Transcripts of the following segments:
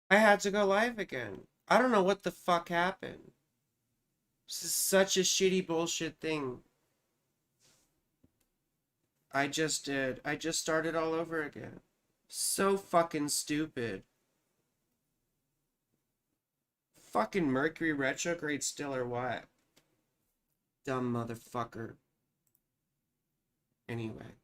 I had to go live again. I don't know what the fuck happened. This is such a shitty bullshit thing. I just did. I just started all over again. So fucking stupid. Fucking Mercury retrograde still or what? Dumb motherfucker. Anyway.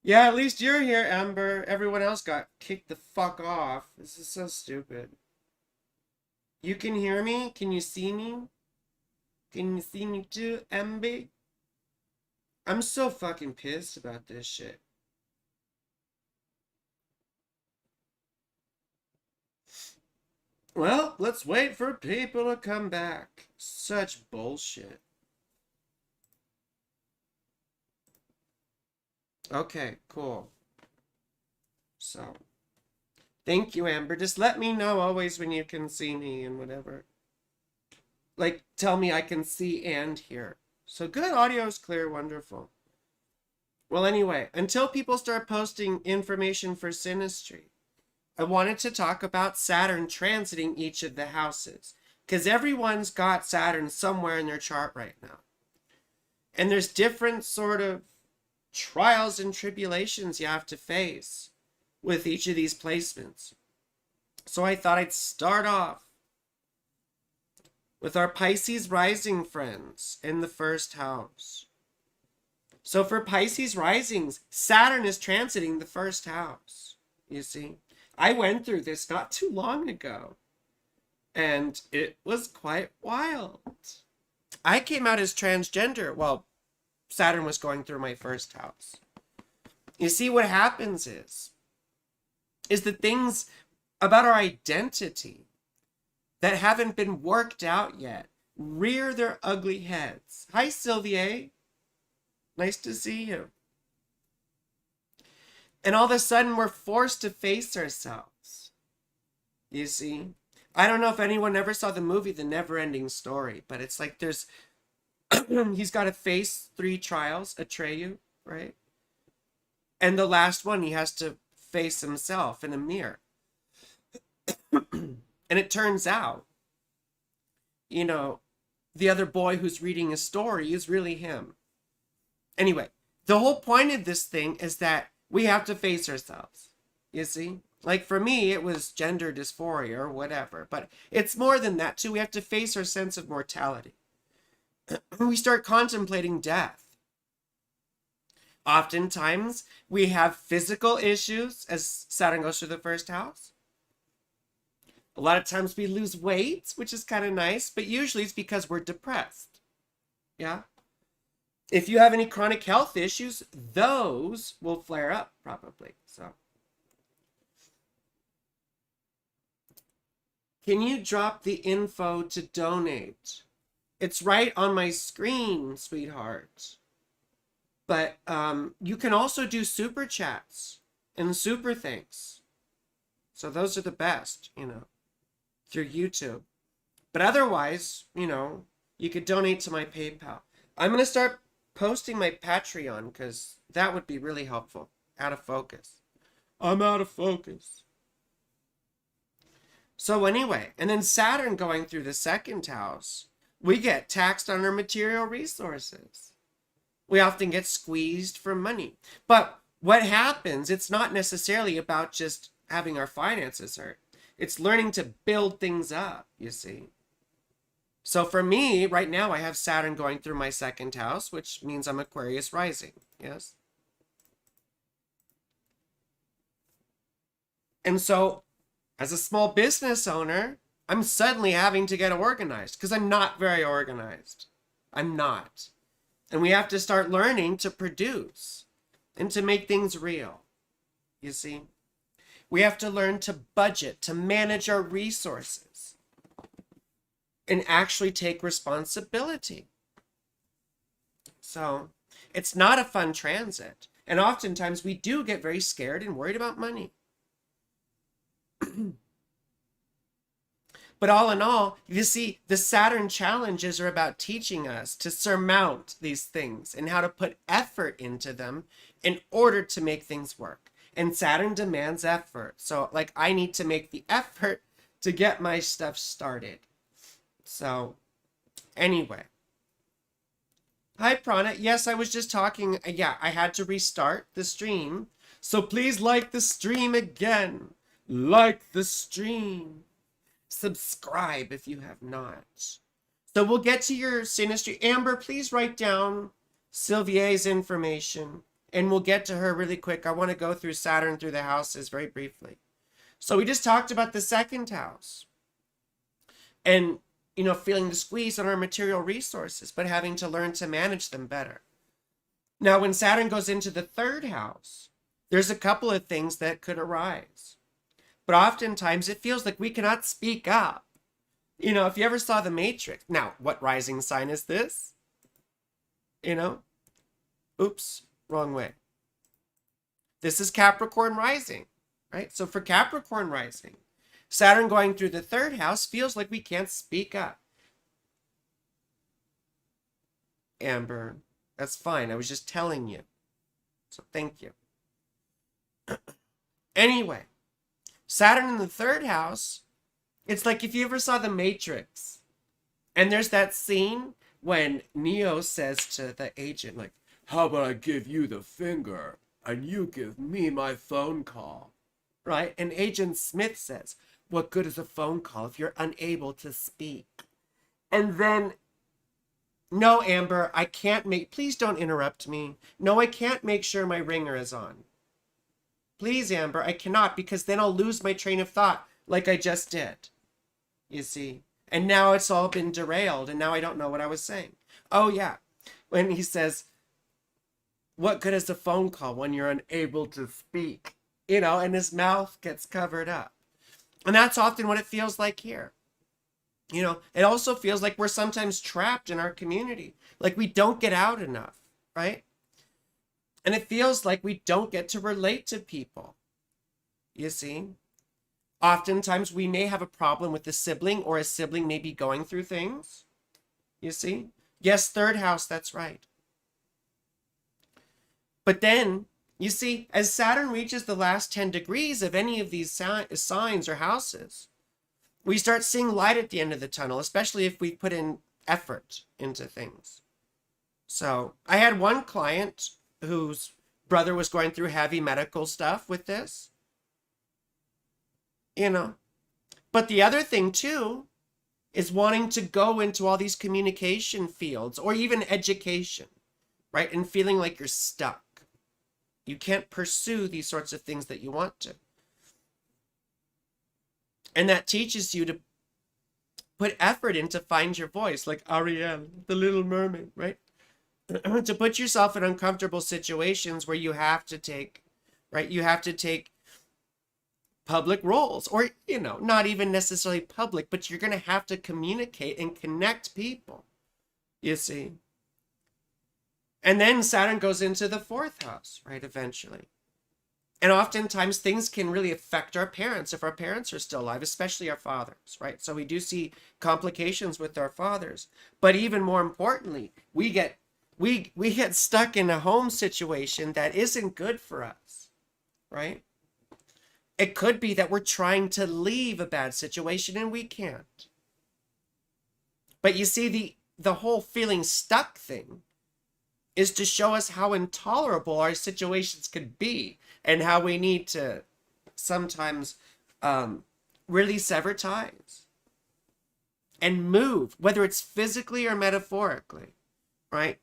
Yeah, at least you're here, Ember. Everyone else got kicked the fuck off. This is so stupid. You can hear me? Can you see me? Can you see me too, Ember? I'm so fucking pissed about this shit. Well, let's wait for people to come back. Such bullshit. Okay, cool. So, thank you, Amber. Just let me know always when you can see me and whatever. Like, tell me I can see and hear. So good, audio is clear, wonderful. Well, anyway, until people start posting information for Synastry, I wanted to talk about Saturn transiting each of the houses. Because everyone's got Saturn somewhere in their chart right now. And there's different sort of trials and tribulations you have to face with each of these placements. So I thought I'd start off with our Pisces rising friends in the first house. So for Pisces risings, Saturn is transiting the first house. You see, I went through this not too long ago, and it was quite wild. I came out as transgender. Well, Saturn was going through my first house. You see, what happens is the things about our identity that haven't been worked out yet rear their ugly heads. Hi, Sylvia. Nice to see you. And all of a sudden, we're forced to face ourselves. You see? I don't know if anyone ever saw the movie The Never-Ending Story, but it's like there's he's got to face 3 trials, Atreyu, right? And the last one, he has to face himself in a mirror. And it turns out, you know, the other boy who's reading his story is really him. Anyway, the whole point of this thing is that we have to face ourselves. You see? Like for me, it was gender dysphoria or whatever, but it's more than that too. We have to face our sense of mortality. We start contemplating death. Oftentimes, we have physical issues as Saturn goes through the first house. A lot of times we lose weight, which is kind of nice, but usually it's because we're depressed. Yeah? If you have any chronic health issues, those will flare up probably. So, can you drop the info to donate? It's right on my screen, sweetheart. But you can also do super chats and super thanks. So those are the best, you know, through YouTube. But otherwise, you know, you could donate to my PayPal. I'm going to start posting my Patreon because that would be really helpful. Out of focus. I'm out of focus. So anyway, and then Saturn going through the second house, we get taxed on our material resources. We often get squeezed for money. But what happens, it's not necessarily about just having our finances hurt. It's learning to build things up, you see. So for me, right now, I have Saturn going through my second house, which means I'm Aquarius rising, yes? And so, as a small business owner, I'm suddenly having to get organized because I'm not very organized. I'm not. And we have to start learning to produce and to make things real, you see? We have to learn to budget, to manage our resources, and actually take responsibility. So it's not a fun transit. And oftentimes we do get very scared and worried about money. But all in all, you see, the Saturn challenges are about teaching us to surmount these things and how to put effort into them in order to make things work. And Saturn demands effort. So, like, I need to make the effort to get my stuff started. So, anyway. Hi, Prana. Yes, I was just talking. Yeah, I had to restart the stream. So please like the stream again. Like the stream. Subscribe if you have not. So we'll get to your Synastry. Amber, please write down Sylvie's information. And we'll get to her really quick. I want to go through Saturn through the houses very briefly. So we just talked about the second house. And feeling the squeeze on our material resources, but having to learn to manage them better. Now, when Saturn goes into the third house, there's a couple of things that could arise. But oftentimes it feels like we cannot speak up. If you ever saw The Matrix. Now, what rising sign is this? Oops, wrong way. This is Capricorn rising, right? So for Capricorn rising, Saturn going through the third house feels like we can't speak up. Amber, that's fine. I was just telling you. So thank you. Anyway, Saturn in the third house, it's like if you ever saw The Matrix, and there's that scene when Neo says to the agent, like, how about I give you the finger and you give me my phone call, right? And Agent Smith says, what good is a phone call if you're unable to speak? And then, no, Amber, I can't please don't interrupt me. No, I can't make sure my ringer is on. Please, Amber, I cannot, because then I'll lose my train of thought like I just did. You see? And now it's all been derailed, and now I don't know what I was saying. Oh, yeah. When he says, what good is a phone call when you're unable to speak? And his mouth gets covered up. And that's often what it feels like here. It also feels like we're sometimes trapped in our community. Like we don't get out enough, right? And it feels like we don't get to relate to people. You see? Oftentimes we may have a problem with a sibling, or a sibling may be going through things. You see? Yes, third house, that's right. But then, you see, as Saturn reaches the last 10 degrees of any of these signs or houses, we start seeing light at the end of the tunnel, especially if we put in effort into things. So I had one client whose brother was going through heavy medical stuff with this. But the other thing too is wanting to go into all these communication fields or even education, right? And feeling like you're stuck. You can't pursue these sorts of things that you want to. And that teaches you to put effort in to find your voice, like Ariel, the Little Mermaid, right? To put yourself in uncomfortable situations where you have to take, right? You have to take public roles, or, not even necessarily public, but you're going to have to communicate and connect people, you see? And then Saturn goes into the fourth house, right, eventually. And oftentimes things can really affect our parents if our parents are still alive, especially our fathers, right? So we do see complications with our fathers. But even more importantly, we get stuck in a home situation that isn't good for us, right? It could be that we're trying to leave a bad situation and we can't. But you see, the whole feeling stuck thing is to show us how intolerable our situations could be and how we need to sometimes really sever ties and move, whether it's physically or metaphorically, right?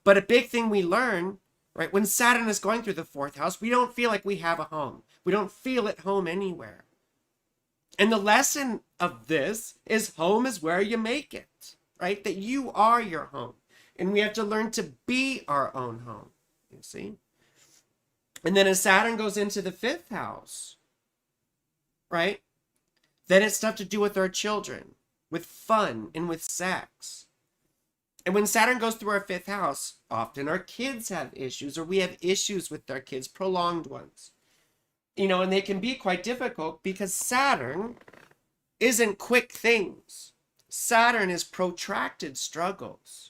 But a big thing we learn, right, when Saturn is going through the fourth house, we don't feel like we have a home. We don't feel at home anywhere. And the lesson of this is home is where you make it, right? That you are your home. And we have to learn to be our own home, you see? And then as Saturn goes into the fifth house, right? Then it's stuff to do with our children, with fun and with sex. And when Saturn goes through our fifth house, often our kids have issues, or we have issues with our kids, prolonged ones. And they can be quite difficult because Saturn isn't quick things. Saturn is protracted struggles.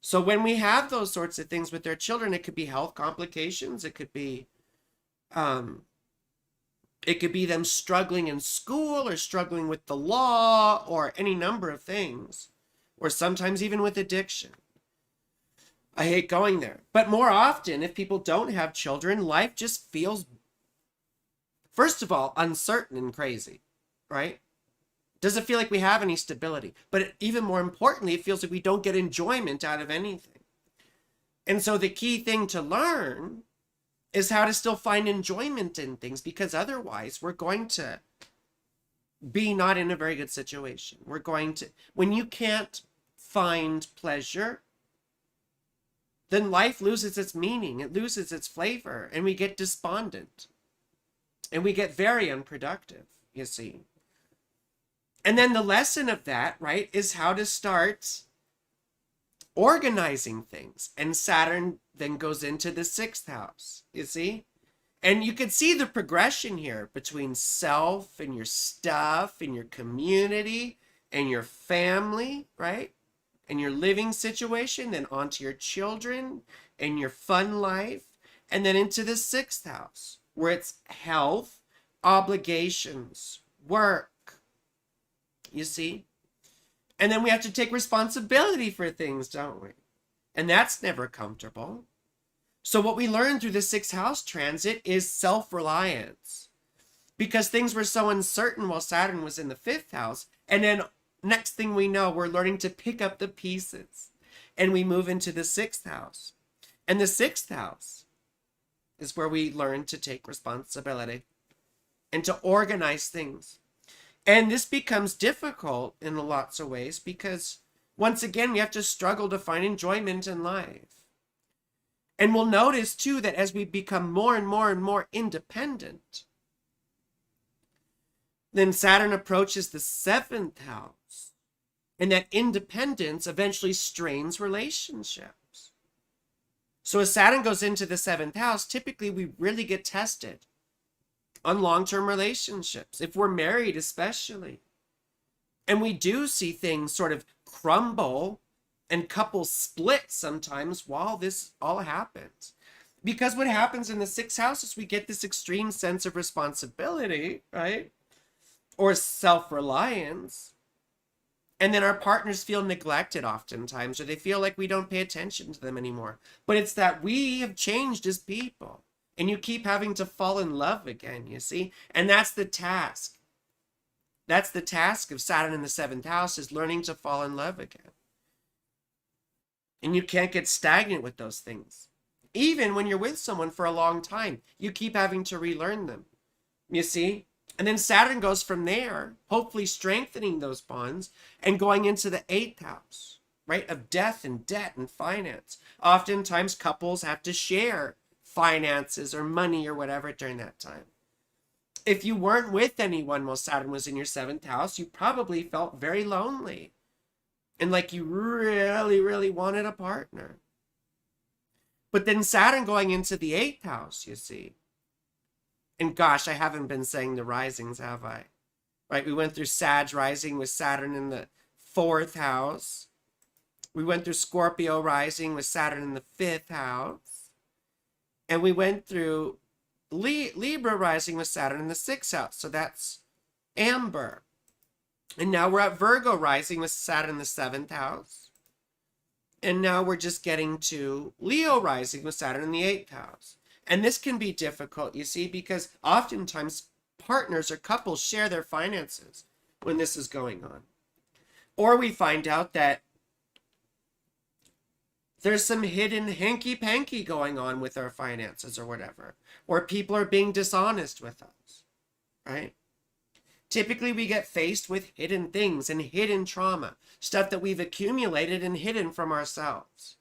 So when we have those sorts of things with their children, it could be health complications. It could be, It could be them struggling in school or struggling with the law or any number of things, or sometimes even with addiction. I hate going there. But more often, if people don't have children, life just feels, first of all, uncertain and crazy, right? Doesn't feel like we have any stability. But even more importantly, it feels like we don't get enjoyment out of anything. And so the key thing to learn is how to still find enjoyment in things, because otherwise we're going to be not in a very good situation. We're going to, when you can't find pleasure, then life loses its meaning, it loses its flavor, and we get despondent. And we get very unproductive, you see. And then the lesson of that, right, is how to start organizing things. And Saturn then goes into the 6th house, you see? And you can see the progression here between self and your stuff and your community and your family, right? And your living situation, then onto your children and your fun life, and then into the 6th house, where it's health, obligations, work, you see? And then we have to take responsibility for things, don't we? And that's never comfortable. So what we learned through the 6th house transit is self-reliance. Because things were so uncertain while Saturn was in the 5th house. And then next thing we know, we're learning to pick up the pieces. And we move into the 6th house. And the 6th house is where we learn to take responsibility and to organize things. And this becomes difficult in lots of ways because, once again, we have to struggle to find enjoyment in life. And we'll notice, too, that as we become more and more and more independent, then Saturn approaches the 7th house. And that independence eventually strains relationships. So as Saturn goes into the 7th house, typically we really get tested on long-term relationships, if we're married especially. And we do see things sort of crumble and couples split sometimes while this all happens. Because what happens in the 6th house is we get this extreme sense of responsibility, right? Or self-reliance. And then our partners feel neglected oftentimes, or they feel like we don't pay attention to them anymore. But it's that we have changed as people. And you keep having to fall in love again, you see? And that's the task. That's the task of Saturn in the 7th house, is learning to fall in love again. And you can't get stagnant with those things. Even when you're with someone for a long time, you keep having to relearn them, you see? And then Saturn goes from there, hopefully strengthening those bonds and going into the 8th house, right? Of death and debt and finance. Oftentimes couples have to share finances or money or whatever during that time. If you weren't with anyone while Saturn was in your 7th house, you probably felt very lonely and like you really, really wanted a partner. But then Saturn going into the 8th house, you see. And gosh, I haven't been saying the risings, have I? Right, we went through Sag rising with Saturn in the 4th house. We went through Scorpio rising with Saturn in the 5th house. And we went through Libra rising with Saturn in the 6th house. So that's Amber. And now we're at Virgo rising with Saturn in the 7th house. And now we're just getting to Leo rising with Saturn in the 8th house. And this can be difficult, you see, because oftentimes partners or couples share their finances when this is going on. Or we find out that there's some hidden hanky-panky going on with our finances or whatever. Or people are being dishonest with us, right? Typically, we get faced with hidden things and hidden trauma. Stuff that we've accumulated and hidden from ourselves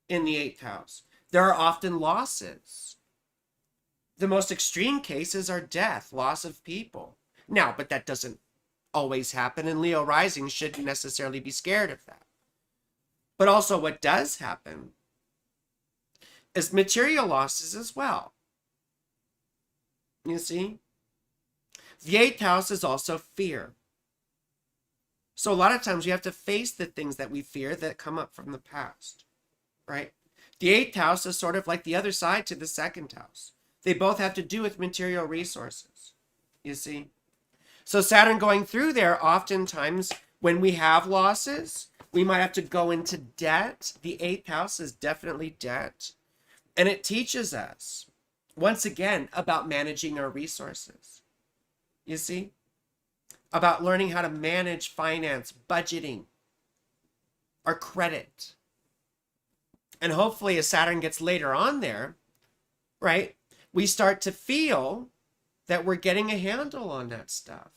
in the 8th house. There are often losses. The most extreme cases are death, loss of people. Now, but that doesn't always happen, and Leo rising shouldn't necessarily be scared of that. But also what does happen is material losses as well. You see? The 8th house is also fear. So a lot of times we have to face the things that we fear that come up from the past, right? The 8th house is sort of like the other side to the 2nd house. They both have to do with material resources, you see. So Saturn going through there, oftentimes when we have losses, we might have to go into debt. The 8th house is definitely debt. And it teaches us, once again, about managing our resources. You see? About learning how to manage finance, budgeting, our credit. And hopefully as Saturn gets later on there, right, we start to feel that we're getting a handle on that stuff.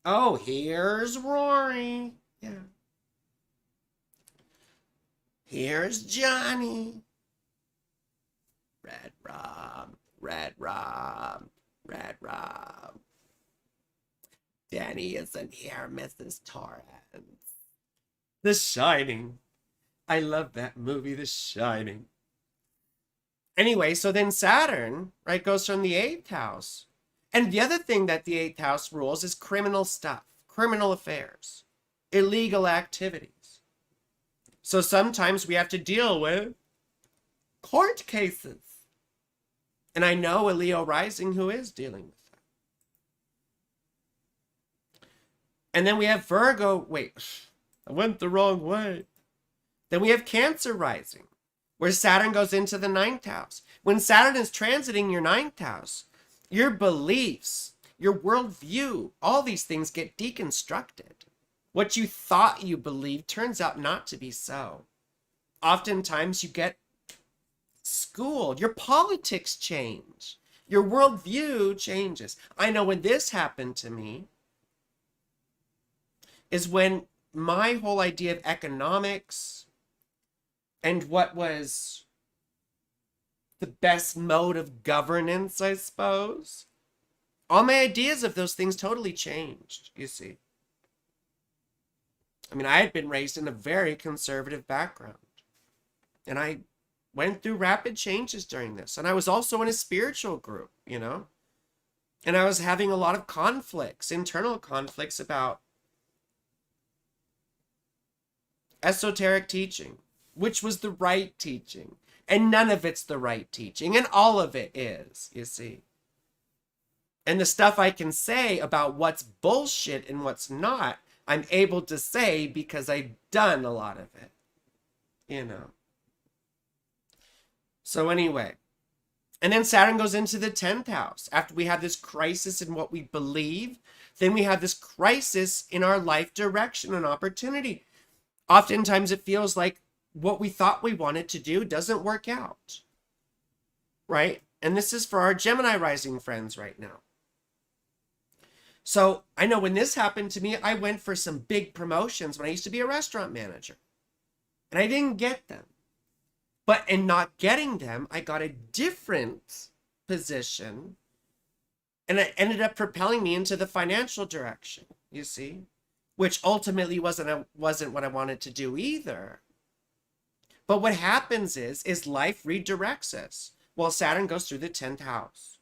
Oh, here's Rory. Yeah. Here's Johnny. Red Rob, Red Rob, Red Rob. Danny isn't here, Mrs. Torrance. The Shining. I love that movie, The Shining. Anyway, so then Saturn, right, goes from the 8th house. And the other thing that the 8th house rules is criminal stuff, criminal affairs, illegal activities. So sometimes we have to deal with court cases. And I know a Leo rising who is dealing with that. And then we have Virgo. Wait, I went the wrong way. Then we have Cancer rising, where Saturn goes into the 9th house. When Saturn is transiting your 9th house, your beliefs, your worldview, all these things get deconstructed. What you thought you believed turns out not to be so. Oftentimes you get schooled. Your politics change. Your worldview changes. I know when this happened to me is when my whole idea of economics and what was the best mode of governance, I suppose, all my ideas of those things totally changed, you see. I mean, I had been raised in a very conservative background, and I went through rapid changes during this. And I was also in a spiritual group, you know, and I was having a lot of conflicts, internal conflicts about esoteric teaching, which was the right teaching. And none of it's the right teaching, and all of it is, you see. And the stuff I can say about what's bullshit and what's not, I'm able to say because I've done a lot of it, you know. So anyway, and then Saturn goes into the 10th house. After we have this crisis in what we believe, then we have this crisis in our life direction and opportunity. Oftentimes it feels like what we thought we wanted to do doesn't work out, right? And this is for our Gemini rising friends right now. So I know when this happened to me, I went for some big promotions when I used to be a restaurant manager, and I didn't get them. But in not getting them, I got a different position, and it ended up propelling me into the financial direction, you see, which ultimately wasn't what I wanted to do either. But what happens is life redirects us while Saturn goes through the 10th house.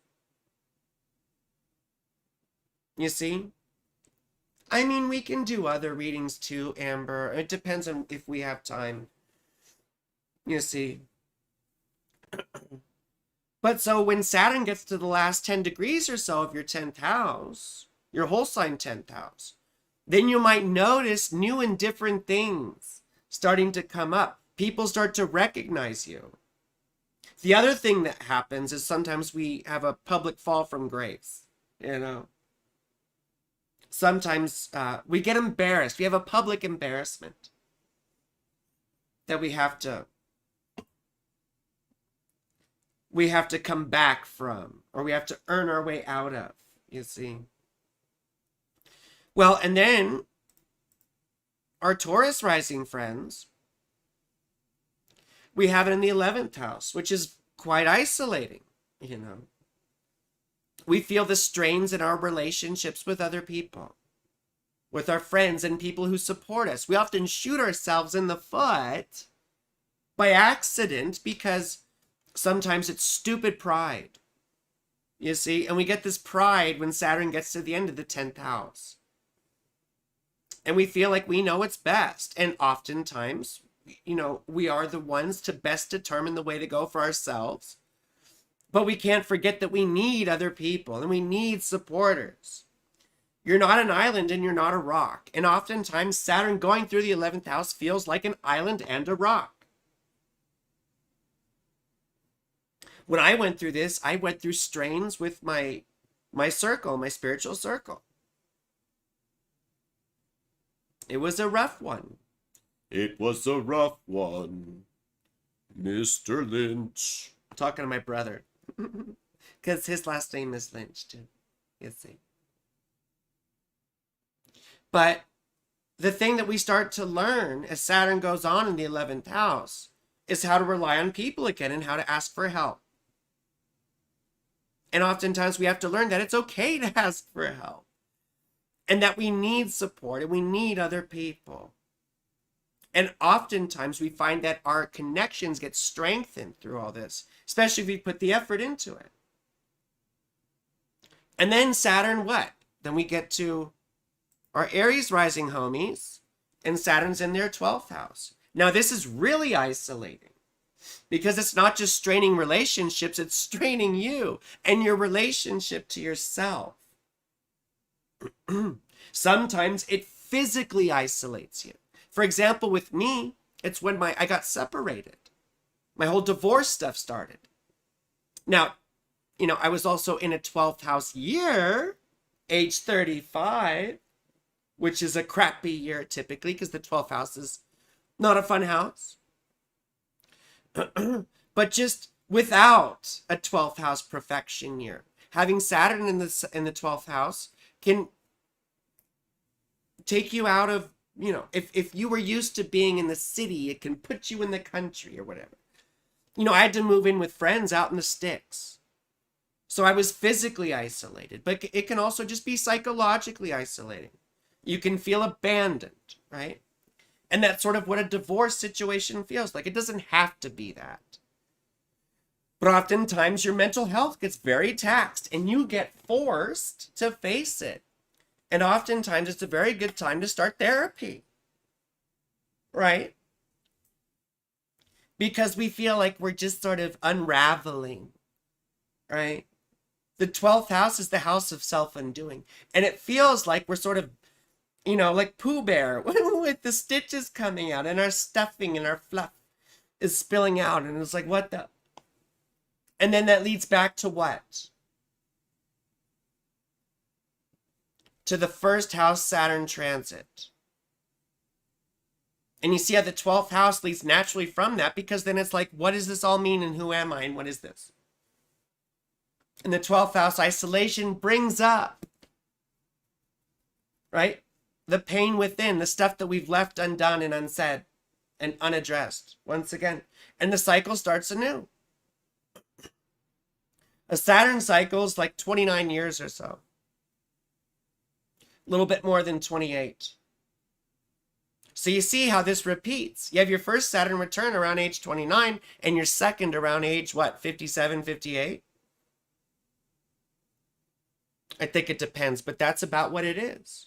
You see? I mean, we can do other readings too, Amber. It depends on if we have time. You see? But so when Saturn gets to the last 10 degrees or so of your 10th house, your whole sign 10th house, then you might notice new and different things starting to come up. People start to recognize you. The other thing that happens is sometimes we have a public fall from grace, you know. Sometimes we get embarrassed. We have a public embarrassment that we have to come back from, or we have to earn our way out of, you see. Well, and then our Taurus rising friends, we have it in the 11th house, which is quite isolating, you know. We feel the strains in our relationships with other people, with our friends and people who support us. We often shoot ourselves in the foot by accident because sometimes it's stupid pride, you see. And we get this pride when Saturn gets to the end of the 10th house. And we feel like we know what's best. And oftentimes, you know, we are the ones to best determine the way to go for ourselves. But we can't forget that we need other people and we need supporters. You're not an island and you're not a rock. And oftentimes Saturn going through the 11th house feels like an island and a rock. When I went through this, I went through strains with my circle, my spiritual circle. It was a rough one. It was a rough one, Mr. Lynch. I'm talking to my brother. Because his last name is Lynch, too. You see. But the thing that we start to learn as Saturn goes on in the 11th house is how to rely on people again and how to ask for help. And oftentimes we have to learn that it's okay to ask for help. And that we need support and we need other people. And oftentimes we find that our connections get strengthened through all this, especially if we put the effort into it. And then Saturn, what? Then we get to our Aries rising homies, and Saturn's in their 12th house. Now, this is really isolating because it's not just straining relationships, it's straining you and your relationship to yourself. Sometimes it physically isolates you. For example, with me, it's when I got separated. My whole divorce stuff started. Now, I was also in a 12th house year, age 35, which is a crappy year typically because the 12th house is not a fun house. But just without a 12th house perfection year, having Saturn in the 12th house can take you out of, if you were used to being in the city, it can put you in the country or whatever. I had to move in with friends out in the sticks. So I was physically isolated, but it can also just be psychologically isolating. You can feel abandoned, right? And that's sort of what a divorce situation feels like. It doesn't have to be that. But oftentimes your mental health gets very taxed and you get forced to face it. And oftentimes it's a very good time to start therapy, right? Because we feel like we're just sort of unraveling, right? The 12th house is the house of self-undoing. And it feels like we're sort of, like Pooh Bear with the stitches coming out and our stuffing and our fluff is spilling out. And it's like, what the? And then that leads back to what? To the first house Saturn transit. And you see how the 12th house leads naturally from that, because then it's like, what does this all mean and who am I and what is this? And the 12th house isolation brings up, right? The pain within, the stuff that we've left undone and unsaid and unaddressed once again. And the cycle starts anew. A Saturn cycle is like 29 years or so. A little bit more than 28. So you see how this repeats. You have your first Saturn return around age 29 and your second around age, 57, 58? I think it depends, but that's about what it is.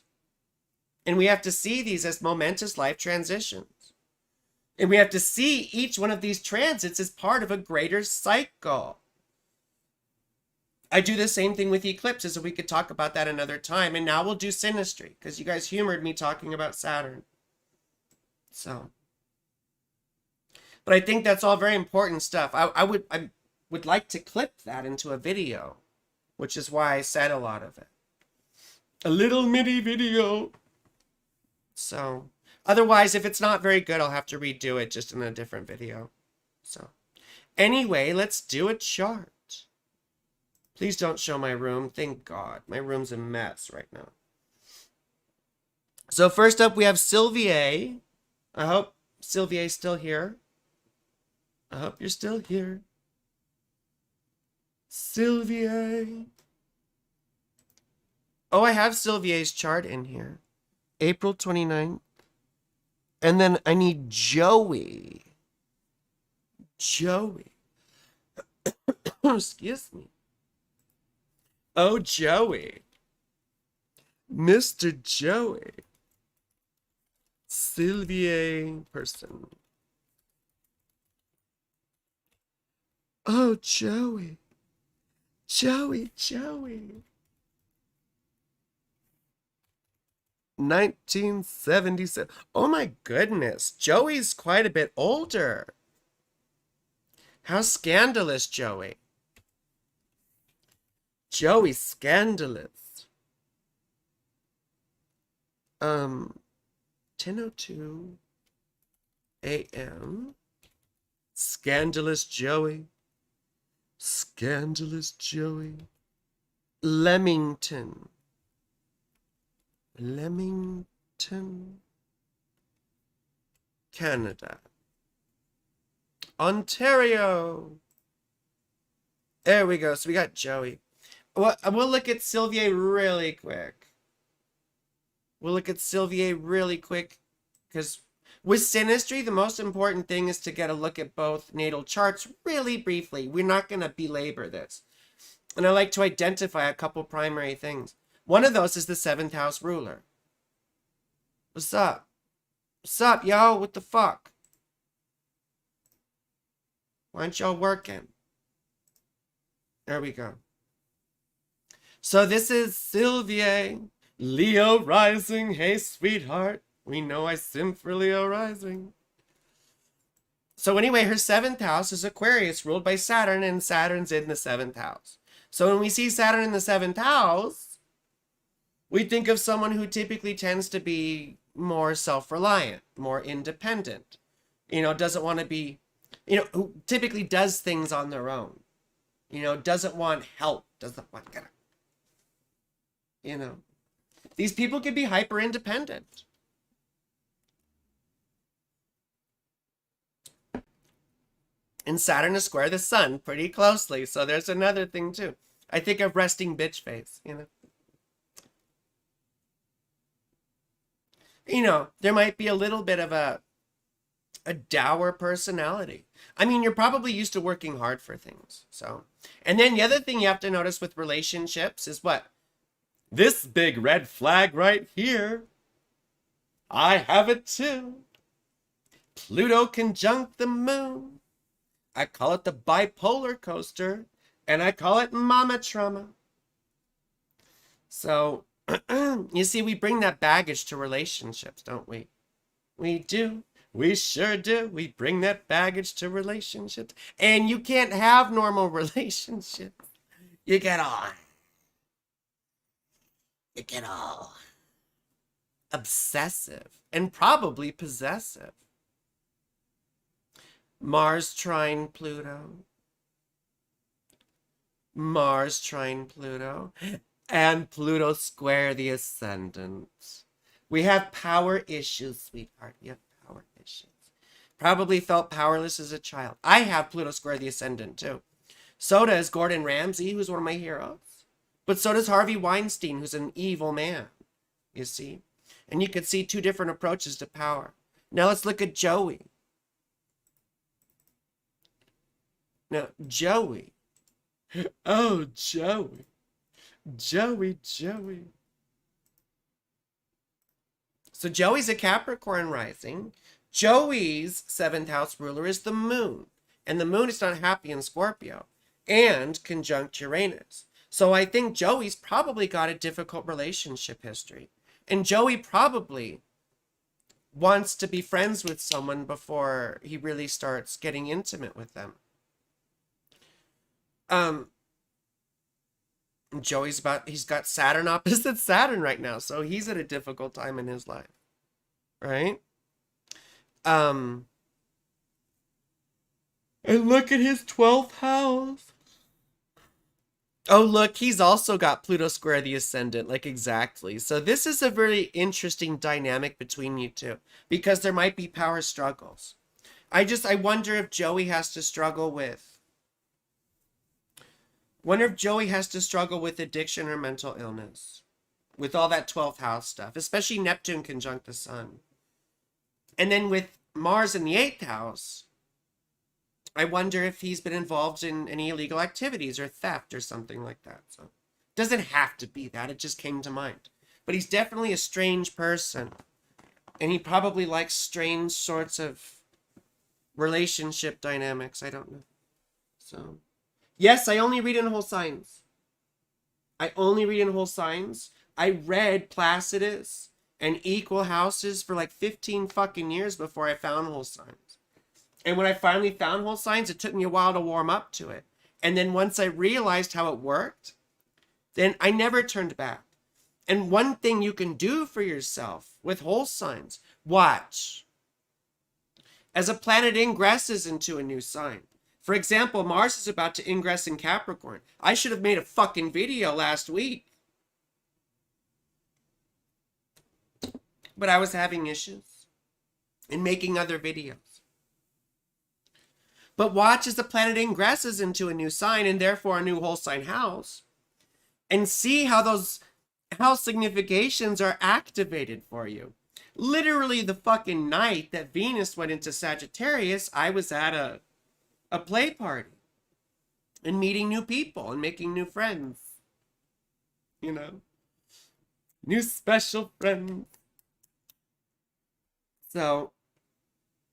And we have to see these as momentous life transitions. And we have to see each one of these transits as part of a greater cycle. I do the same thing with eclipses, and we could talk about that another time. And now we'll do synastry, because you guys humored me talking about Saturn. So, but I think that's all very important stuff. I would like to clip that into a video, which is why I said a lot of it. A little mini video. So, otherwise, if it's not very good, I'll have to redo it just in a different video. So, anyway, let's do a chart. Please don't show my room. Thank God. My room's a mess right now. So first up, we have Sylvie. I hope Sylvie's still here. I hope you're still here. Sylvie. Oh, I have Sylvie's chart in here. April 29th. And then I need Joey. Joey. Excuse me. Oh, Joey. Mr. Joey. Sylvie person. Oh, Joey. Joey. 1977. Oh my goodness. Joey's quite a bit older. How scandalous, Joey. Joey scandalous. 10:02 a.m. Scandalous Joey. Scandalous Joey. Leamington, Canada. Ontario. There we go. So we got Joey. Well, we'll look at Sylvier really quick. Because with Synastry, the most important thing is to get a look at both natal charts really briefly. We're not going to belabor this. And I like to identify a couple primary things. One of those is the 7th house ruler. What's up? What's up, yo? What the fuck? Why aren't y'all working? There we go. So this is Sylvier. Leo rising. Hey, sweetheart. We know I sin for Leo rising. So anyway, her 7th house is Aquarius, ruled by Saturn, and Saturn's in the 7th house. So when we see Saturn in the 7th house, we think of someone who typically tends to be more self-reliant, more independent, doesn't want to be, who typically does things on their own, doesn't want help, doesn't want, these people can be hyper independent. And Saturn is square the sun pretty closely. So there's another thing too. I think of resting bitch face, there might be a little bit of a dour personality. I mean, you're probably used to working hard for things. So, and then the other thing you have to notice with relationships is what? This big red flag right here. I have it too. Pluto conjunct the moon. I call it the bipolar coaster, and I call it mama trauma. So, you see, we bring that baggage to relationships, don't we? We do. We sure do. We bring that baggage to relationships. And you can't have normal relationships. You get all obsessive and probably possessive. Mars trine Pluto. And Pluto square the ascendant. We have power issues, sweetheart. You have power issues. Probably felt powerless as a child. I have Pluto square the ascendant too. So does Gordon Ramsay, who's one of my heroes. But so does Harvey Weinstein, who's an evil man. You see? And you could see two different approaches to power. Now let's look at Joey. Now, Joey. Oh, Joey. Joey. So Joey's a Capricorn rising. Joey's 7th house ruler is the moon. And the moon is not happy in Scorpio. And conjunct Uranus. So I think Joey's probably got a difficult relationship history. And Joey probably wants to be friends with someone before he really starts getting intimate with them. He's got Saturn opposite Saturn right now, so he's at a difficult time in his life, right? And look at his 12th house. Oh, look, he's also got Pluto square the ascendant, like exactly. So this is a very interesting dynamic between you two, because there might be power struggles. I wonder if Joey has to struggle with addiction or mental illness with all that 12th house stuff, especially Neptune conjunct the sun. And then with Mars in the 8th house, I wonder if he's been involved in any illegal activities or theft or something like that. So it doesn't have to be that. It just came to mind. But he's definitely a strange person. And he probably likes strange sorts of relationship dynamics. I don't know. So, yes, I only read in whole signs. I only read in whole signs. I read Placidus and equal houses for like 15 fucking years before I found whole signs. And when I finally found whole signs, it took me a while to warm up to it. And then once I realized how it worked, then I never turned back. And one thing you can do for yourself with whole signs, watch. As a planet ingresses into a new sign. For example, Mars is about to ingress in Capricorn. I should have made a fucking video last week. But I was having issues in making other videos. But watch as the planet ingresses into a new sign and therefore a new whole sign house. And see how those house significations are activated for you. Literally the fucking night that Venus went into Sagittarius, I was at a play party and meeting new people and making new friends. You know? New special friends. So,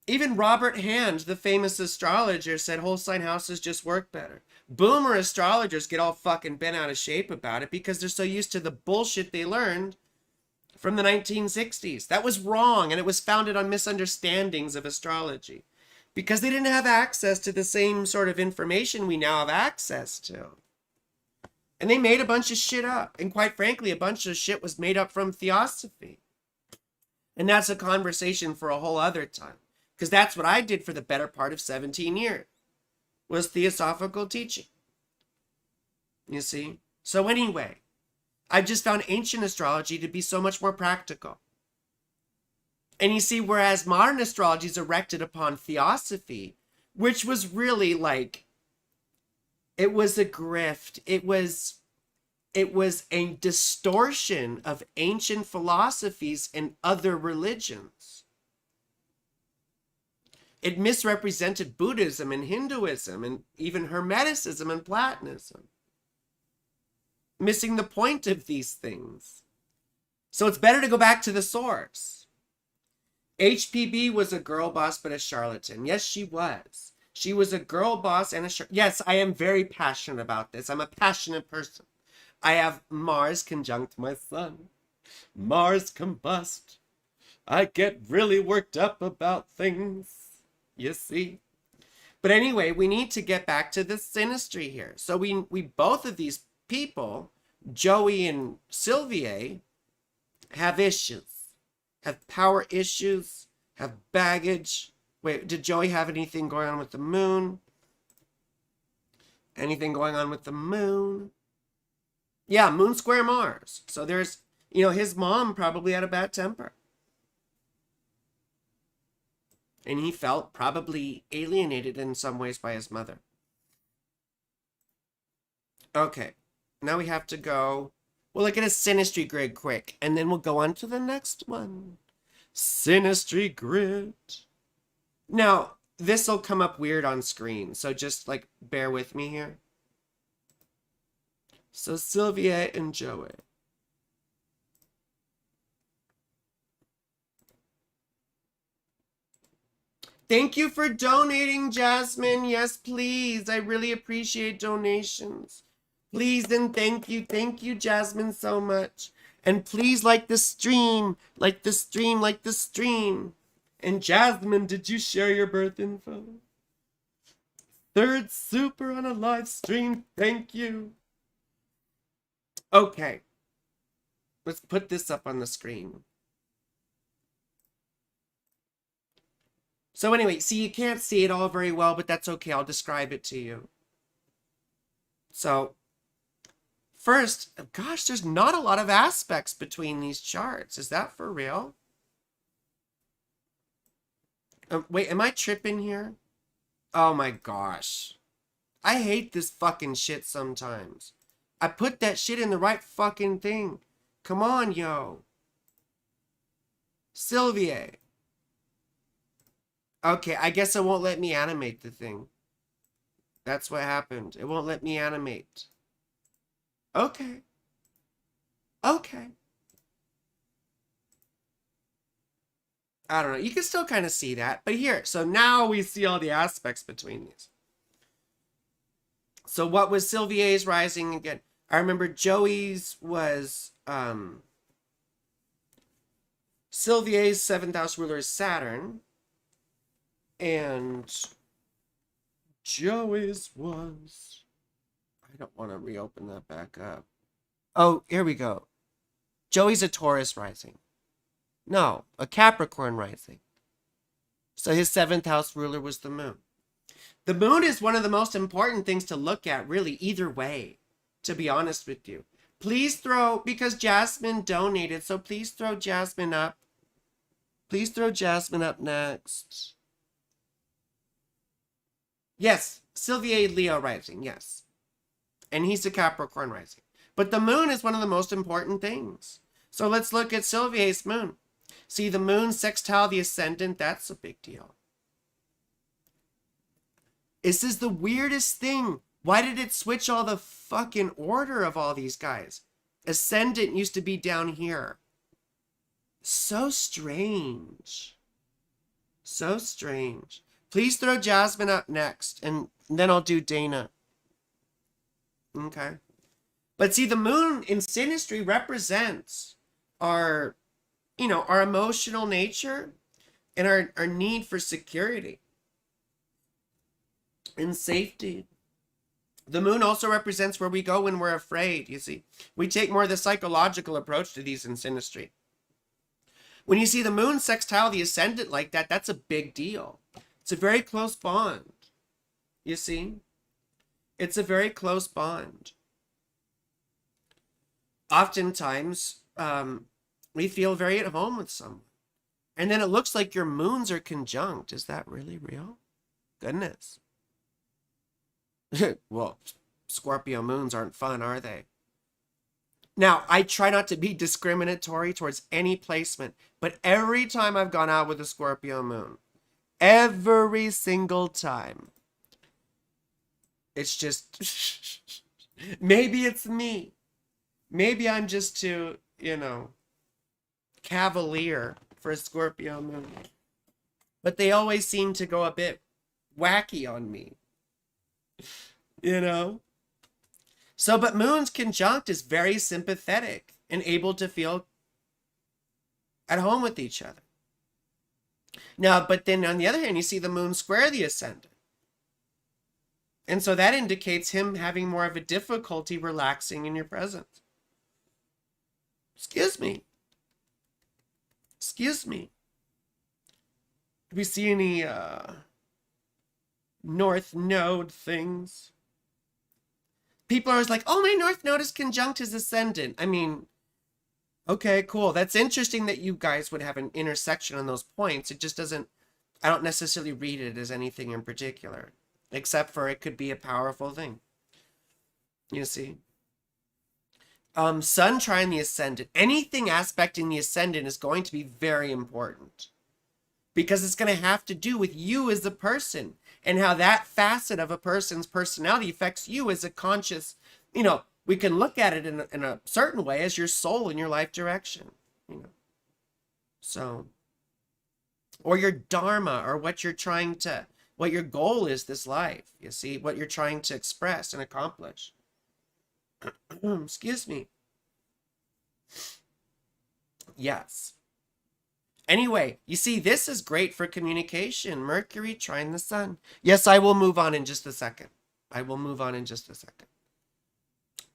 even Robert Hand, the famous astrologer, said whole sign houses just work better. Boomer astrologers get all fucking bent out of shape about it because they're so used to the bullshit they learned from the 1960s. That was wrong, and it was founded on misunderstandings of astrology because they didn't have access to the same sort of information we now have access to. And they made a bunch of shit up. And quite frankly, a bunch of shit was made up from theosophy. And that's a conversation for a whole other time. Because that's what I did for the better part of 17 years. Was theosophical teaching. You see? So anyway, I've just found ancient astrology to be so much more practical. And you see, whereas modern astrology is erected upon theosophy, which was really like, it was a grift. It was a distortion of ancient philosophies and other religions. It misrepresented Buddhism and Hinduism and even Hermeticism and Platonism, missing the point of these things. So it's better to go back to the source. HPB was a girl boss but a charlatan. Yes, she was. She was a girl boss and a charlatan. Yes, I am very passionate about this. I'm a passionate person. I have Mars conjunct my sun. Mars combust. I get really worked up about things. You see? But anyway, we need to get back to the synastry here. So we both of these people, Joey and Sylvie, have issues. Have power issues. Have baggage. Wait, did Joey have anything going on with the moon? Anything going on with the moon? Yeah, moon square Mars. So there's, his mom probably had a bad temper. And he felt probably alienated in some ways by his mother. Okay, now we have to go. We'll look at a synastry grid quick, and then we'll go on to the next one. Synastry grid. Now, this will come up weird on screen, so just bear with me here. So Sylvia and Joey. Thank you for donating, Jasmine. Yes, please. I really appreciate donations. Please and thank you. Thank you, Jasmine, so much. And please like the stream. Like the stream. Like the stream. And Jasmine, did you share your birth info? Third super on a live stream. Thank you. Okay. Let's put this up on the screen. So anyway, see, you can't see it all very well, but that's okay. I'll describe it to you. So, first, gosh, there's not a lot of aspects between these charts. Is that for real? Wait, am I tripping here? Oh my gosh. I hate this fucking shit sometimes. I put that shit in the right fucking thing. Come on, yo. Sylvie. Okay, I guess it won't let me animate the thing. That's what happened. It won't let me animate. Okay. Okay. I don't know. You can still kind of see that. But here, so now we see all the aspects between these. So what was Sylvie's rising again? I remember Joey's was Sylvier's 7th house ruler is Saturn, and Joey's was, I don't want to reopen that back up. Oh, here we go. Joey's a Taurus rising. No, a Capricorn rising. So his 7th house ruler was the moon. The moon is one of the most important things to look at, really, either way, to be honest with you. Please throw, because Jasmine donated, so please throw Jasmine up. Please throw Jasmine up next. Yes, Sylvier Leo rising, yes. And he's a Capricorn rising. But the moon is one of the most important things. So let's look at Sylvier's moon. See, the moon sextile the ascendant, that's a big deal. This is the weirdest thing. Why did it switch all the fucking order of all these guys? Ascendant used to be down here. So strange. So strange. Please throw Jasmine up next, and then I'll do Dana. Okay. But see, the moon in Synastry represents our, our emotional nature and our need for security and safety. The moon also represents where we go when we're afraid, you see. We take more of the psychological approach to these in Synastry. When you see the moon sextile the ascendant like that, that's a big deal. It's a very close bond, you see. It's a very close bond. Oftentimes, we feel very at home with someone. And then it looks like your moons are conjunct. Is that really real? Goodness. Well, Scorpio moons aren't fun, are they? Now, I try not to be discriminatory towards any placement, but every time I've gone out with a Scorpio moon, every single time, it's just, maybe it's me. Maybe I'm just too, cavalier for a Scorpio moon. But they always seem to go a bit wacky on me. So, but moon's conjunct is very sympathetic and able to feel at home with each other. Now, but then on the other hand, you see the moon square the ascendant. And so that indicates him having more of a difficulty relaxing in your presence. Excuse me. Do we see any North Node things? People are always like, oh, my North Node is conjunct his ascendant. I mean, okay, cool. That's interesting that you guys would have an intersection on those points. It just doesn't, I don't necessarily read it as anything in particular, except for it could be a powerful thing. You see? Sun trine the ascendant. Anything aspecting the ascendant is going to be very important, because it's going to have to do with you as a person and how that facet of a person's personality affects you as a conscious, we can look at it in a certain way as your soul and your life direction, So, or your dharma, or what your goal is this life, you see, what you're trying to express and accomplish. Excuse me. Yes. Anyway, you see, this is great for communication. Mercury trine the sun. Yes, I will move on in just a second.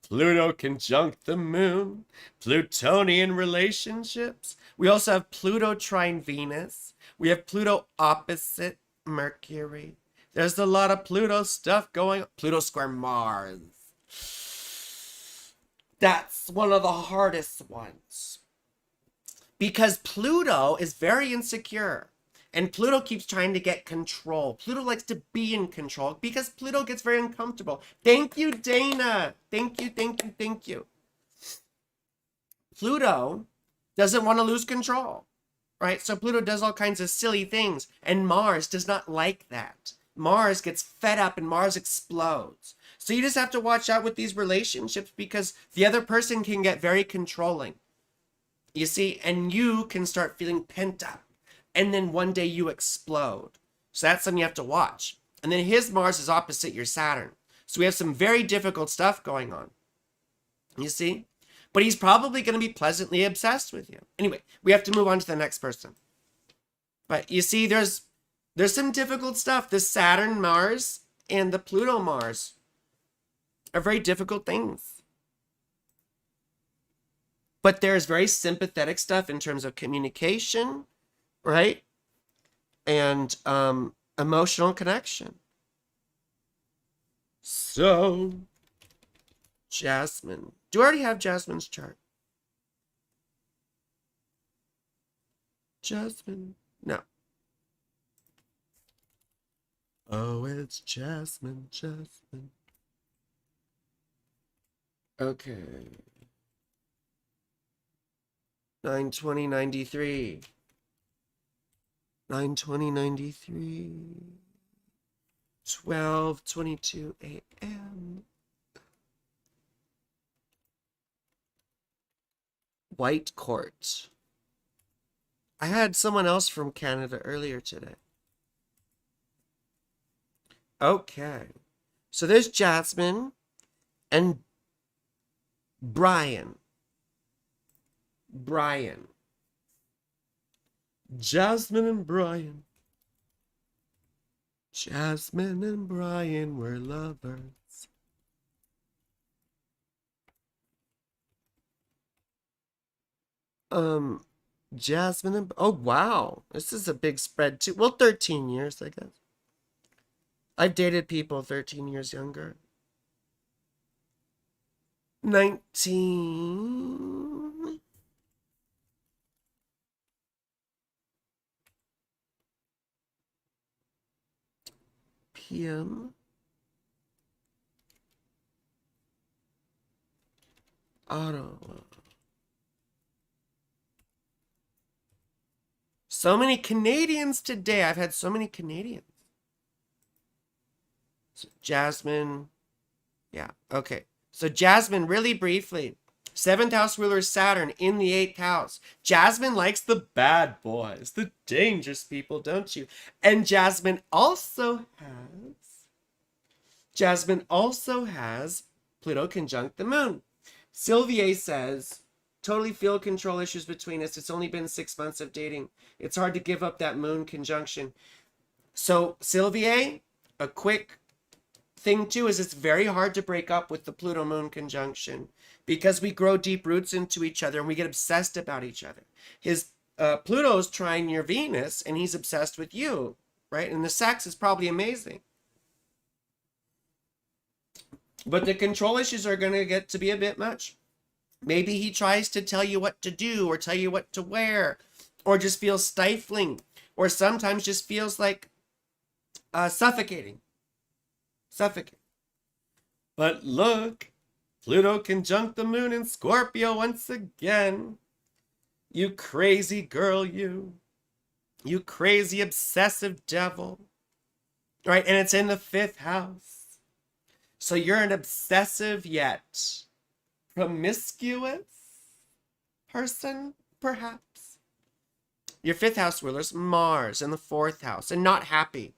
Pluto conjunct the moon. Plutonian relationships. We also have Pluto trine Venus. We have Pluto opposite Mercury. There's a lot of Pluto stuff going on. Pluto square Mars. That's one of the hardest ones. Because Pluto is very insecure. And Pluto keeps trying to get control. Pluto likes to be in control because Pluto gets very uncomfortable. Thank you, Dana. Thank you. Pluto doesn't want to lose control, right? So Pluto does all kinds of silly things. And Mars does not like that. Mars gets fed up and Mars explodes. So you just have to watch out with these relationships, because the other person can get very controlling. You see, and you can start feeling pent up. And then one day you explode. So that's something you have to watch. And then his Mars is opposite your Saturn. So we have some very difficult stuff going on. You see? But he's probably going to be pleasantly obsessed with you. Anyway, we have to move on to the next person. But you see, there's some difficult stuff. The Saturn Mars and the Pluto Mars are very difficult things. But there's very sympathetic stuff in terms of communication, right? And emotional connection. So, Jasmine. Do I already have Jasmine's chart? Jasmine. No. Oh, it's Jasmine, Jasmine. Okay. 9/20/93. 9/20/93. 12:22 a.m. White Court. I had someone else from Canada earlier today. Okay. So there's Jasmine and Brian. Jasmine and Brian. Jasmine and Brian were lovers. Jasmine and... Oh, wow. This is a big spread, too. Well, 13 years, I guess. I've dated people 13 years younger. 19... p.m. Ottawa. So many Canadians today. I've had so many Canadians. So Jasmine. Yeah, okay. So Jasmine, really briefly. 7th house ruler is Saturn in the 8th house. Jasmine likes the bad boys, the dangerous people, don't you? And Jasmine also has Pluto conjunct the moon. Sylvie says, totally feel control issues between us. It's only been 6 months of dating. It's hard to give up that moon conjunction. So Sylvie, a quick thing too is it's very hard to break up with the Pluto moon conjunction because we grow deep roots into each other and we get obsessed about each other. His Pluto's trine your Venus and he's obsessed with you, right? And the sex is probably amazing. But the control issues are going to get to be a bit much. Maybe he tries to tell you what to do or tell you what to wear or just feels stifling or sometimes just feels like suffocating. But look, Pluto conjunct the moon in Scorpio once again. You crazy girl, you crazy obsessive devil. Right, and it's in the 5th house. So you're an obsessive yet promiscuous person, perhaps. Your 5th house ruler's Mars in the 4th house and not happy.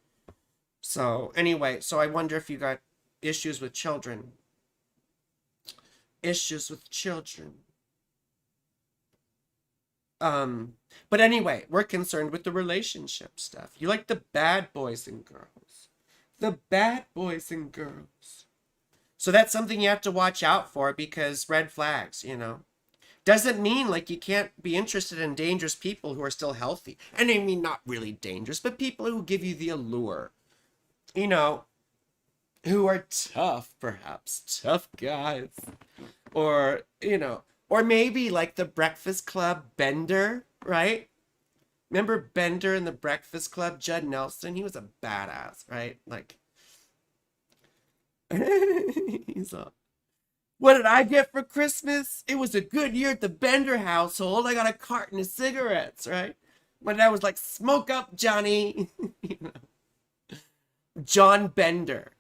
So anyway, so I wonder if you got issues with children. But anyway, we're concerned with the relationship stuff. You like the bad boys and girls. So that's something you have to watch out for because red flags, Doesn't mean like you can't be interested in dangerous people who are still healthy. And I mean not really dangerous, but people who give you the allure. Who are tough, perhaps. Tough guys. Or, or maybe like the Breakfast Club Bender, right? Remember Bender in the Breakfast Club? Judd Nelson? He was a badass, right? Like, he's a... What did I get for Christmas? It was a good year at the Bender household. I got a carton of cigarettes, right? My dad was like, smoke up, Johnny. John Bender.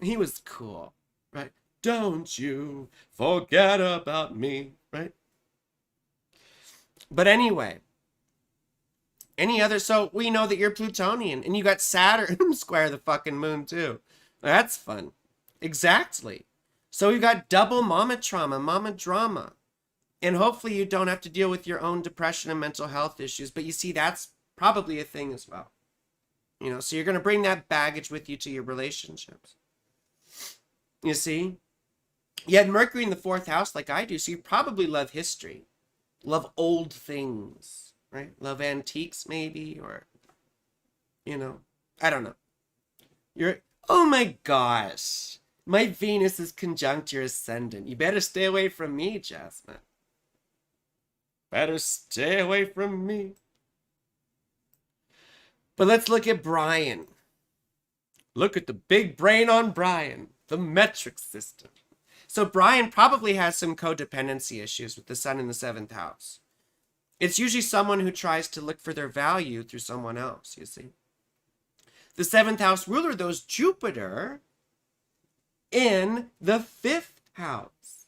He was cool, right? Don't you forget about me, right? But anyway, so we know that you're Plutonian and you got Saturn square the fucking moon too. That's fun. Exactly. So we've got double mama trauma, mama drama. And hopefully you don't have to deal with your own depression and mental health issues. But you see, that's probably a thing as well. You know, so you're going to bring that baggage with you to your relationships. You see? You had Mercury in the 4th house like I do, so you probably love history. Love old things, right? Love antiques maybe, or, you know, I don't know. Oh my gosh. My Venus is conjunct your ascendant. You better stay away from me, Jasmine. Better stay away from me. But let's look at Brian. Look at the big brain on Brian. The metric system. So Brian probably has some codependency issues with the sun in the 7th house. It's usually someone who tries to look for their value through someone else, you see. The 7th house ruler, though, is Jupiter in the 5th house.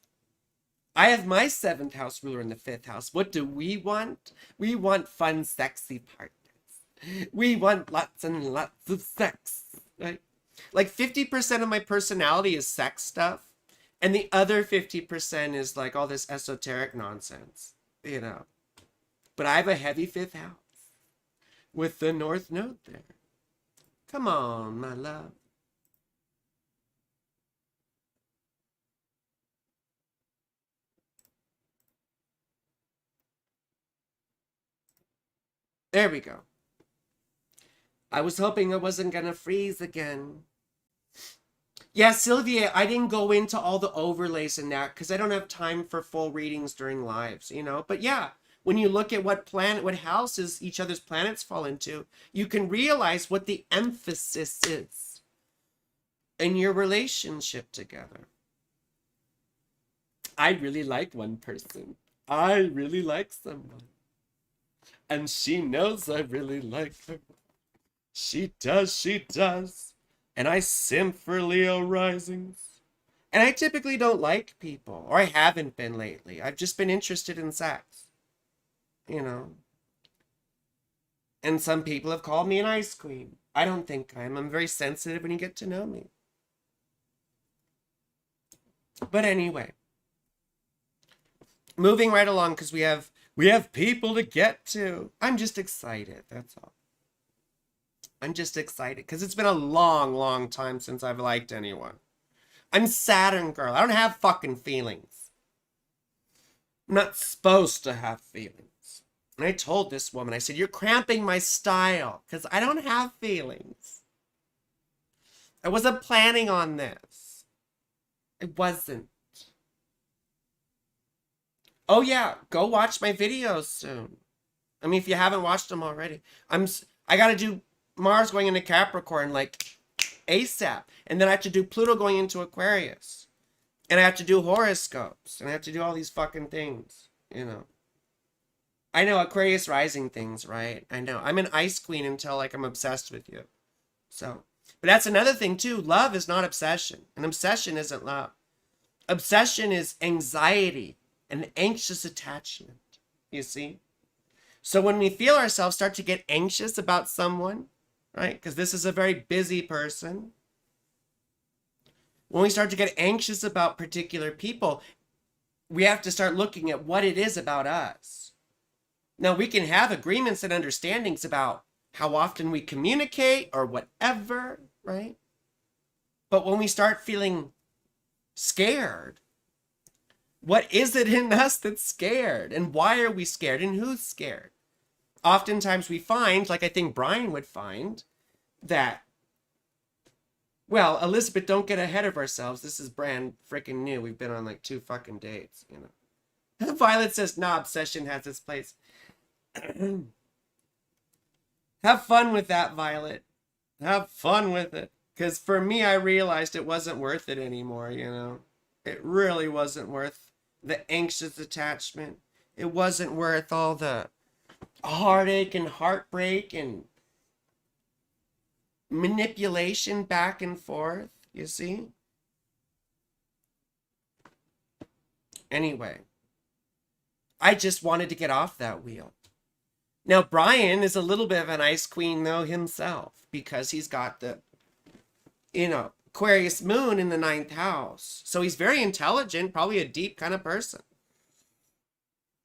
I have my 7th house ruler in the 5th house. What do we want? We want fun, sexy partners. We want lots and lots of sex, right? Like 50% of my personality is sex stuff, and the other 50% is like all this esoteric nonsense, you know. But I have a heavy 5th house with the North Node there. Come on, my love. There we go. I was hoping I wasn't gonna freeze again. Yeah, Sylvia, I didn't go into all the overlays in that because I don't have time for full readings during lives, you know? But yeah, when you look at what houses each other's planets fall into, you can realize what the emphasis is in your relationship together. I really like one person. I really like someone. And she knows I really like her. She does. And I simp for Leo risings. And I typically don't like people, or I haven't been lately. I've just been interested in sex. You know. And some people have called me an ice queen. I don't think I am. I'm very sensitive when you get to know me. But anyway. Moving right along, because we have people to get to. I'm just excited, that's all. I'm just excited because it's been a long, long time since I've liked anyone. I'm Saturn girl. I don't have fucking feelings. I'm not supposed to have feelings. And I told this woman, I said, you're cramping my style because I don't have feelings. I wasn't planning on this. I wasn't. Oh yeah, go watch my videos soon. I mean, if you haven't watched them already. I gotta do Mars going into Capricorn like ASAP. And then I have to do Pluto going into Aquarius. And I have to do horoscopes. And I have to do all these fucking things, you know. I know, Aquarius rising things, right? I know. I'm an ice queen until like I'm obsessed with you. So, but that's another thing too. Love is not obsession. And obsession isn't love. Obsession is anxiety and anxious attachment, you see? So when we feel ourselves start to get anxious about someone, right? Because this is a very busy person. When we start to get anxious about particular people, we have to start looking at what it is about us. Now, we can have agreements and understandings about how often we communicate or whatever, right? But when we start feeling scared, what is it in us that's scared? And why are we scared? And who's scared? Oftentimes we find, like I think Brian would find, that, well, Elizabeth, don't get ahead of ourselves. This is brand freaking new. We've been on like 2 fucking dates, you know. Violet says, nah, obsession has its place. Have fun with that, Violet. Have fun with it. Because for me, I realized it wasn't worth it anymore, you know. It really wasn't worth the anxious attachment. It wasn't worth all the heartache and heartbreak and manipulation back and forth, you see? Anyway, I just wanted to get off that wheel. Now, Brian is a little bit of an ice queen, though, himself, because he's got the, you know, Aquarius moon in the 9th house. So he's very intelligent, probably a deep kind of person.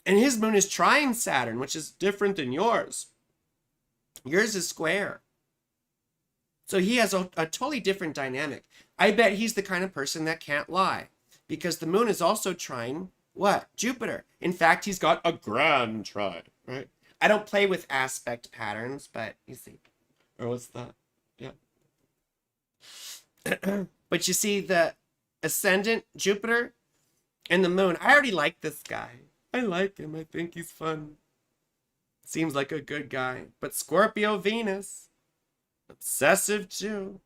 And his moon is trine Saturn, which is different than yours. Yours is square. So he has a totally different dynamic. I bet he's the kind of person that can't lie. Because the moon is also trine, what? Jupiter. In fact, he's got a grand trine, right? I don't play with aspect patterns, but you see. Or what's that? Yeah. But you see the ascendant, Jupiter, and the moon. I already like this guy. I like him. I think he's fun. Seems like a good guy. But Scorpio Venus. Obsessive too.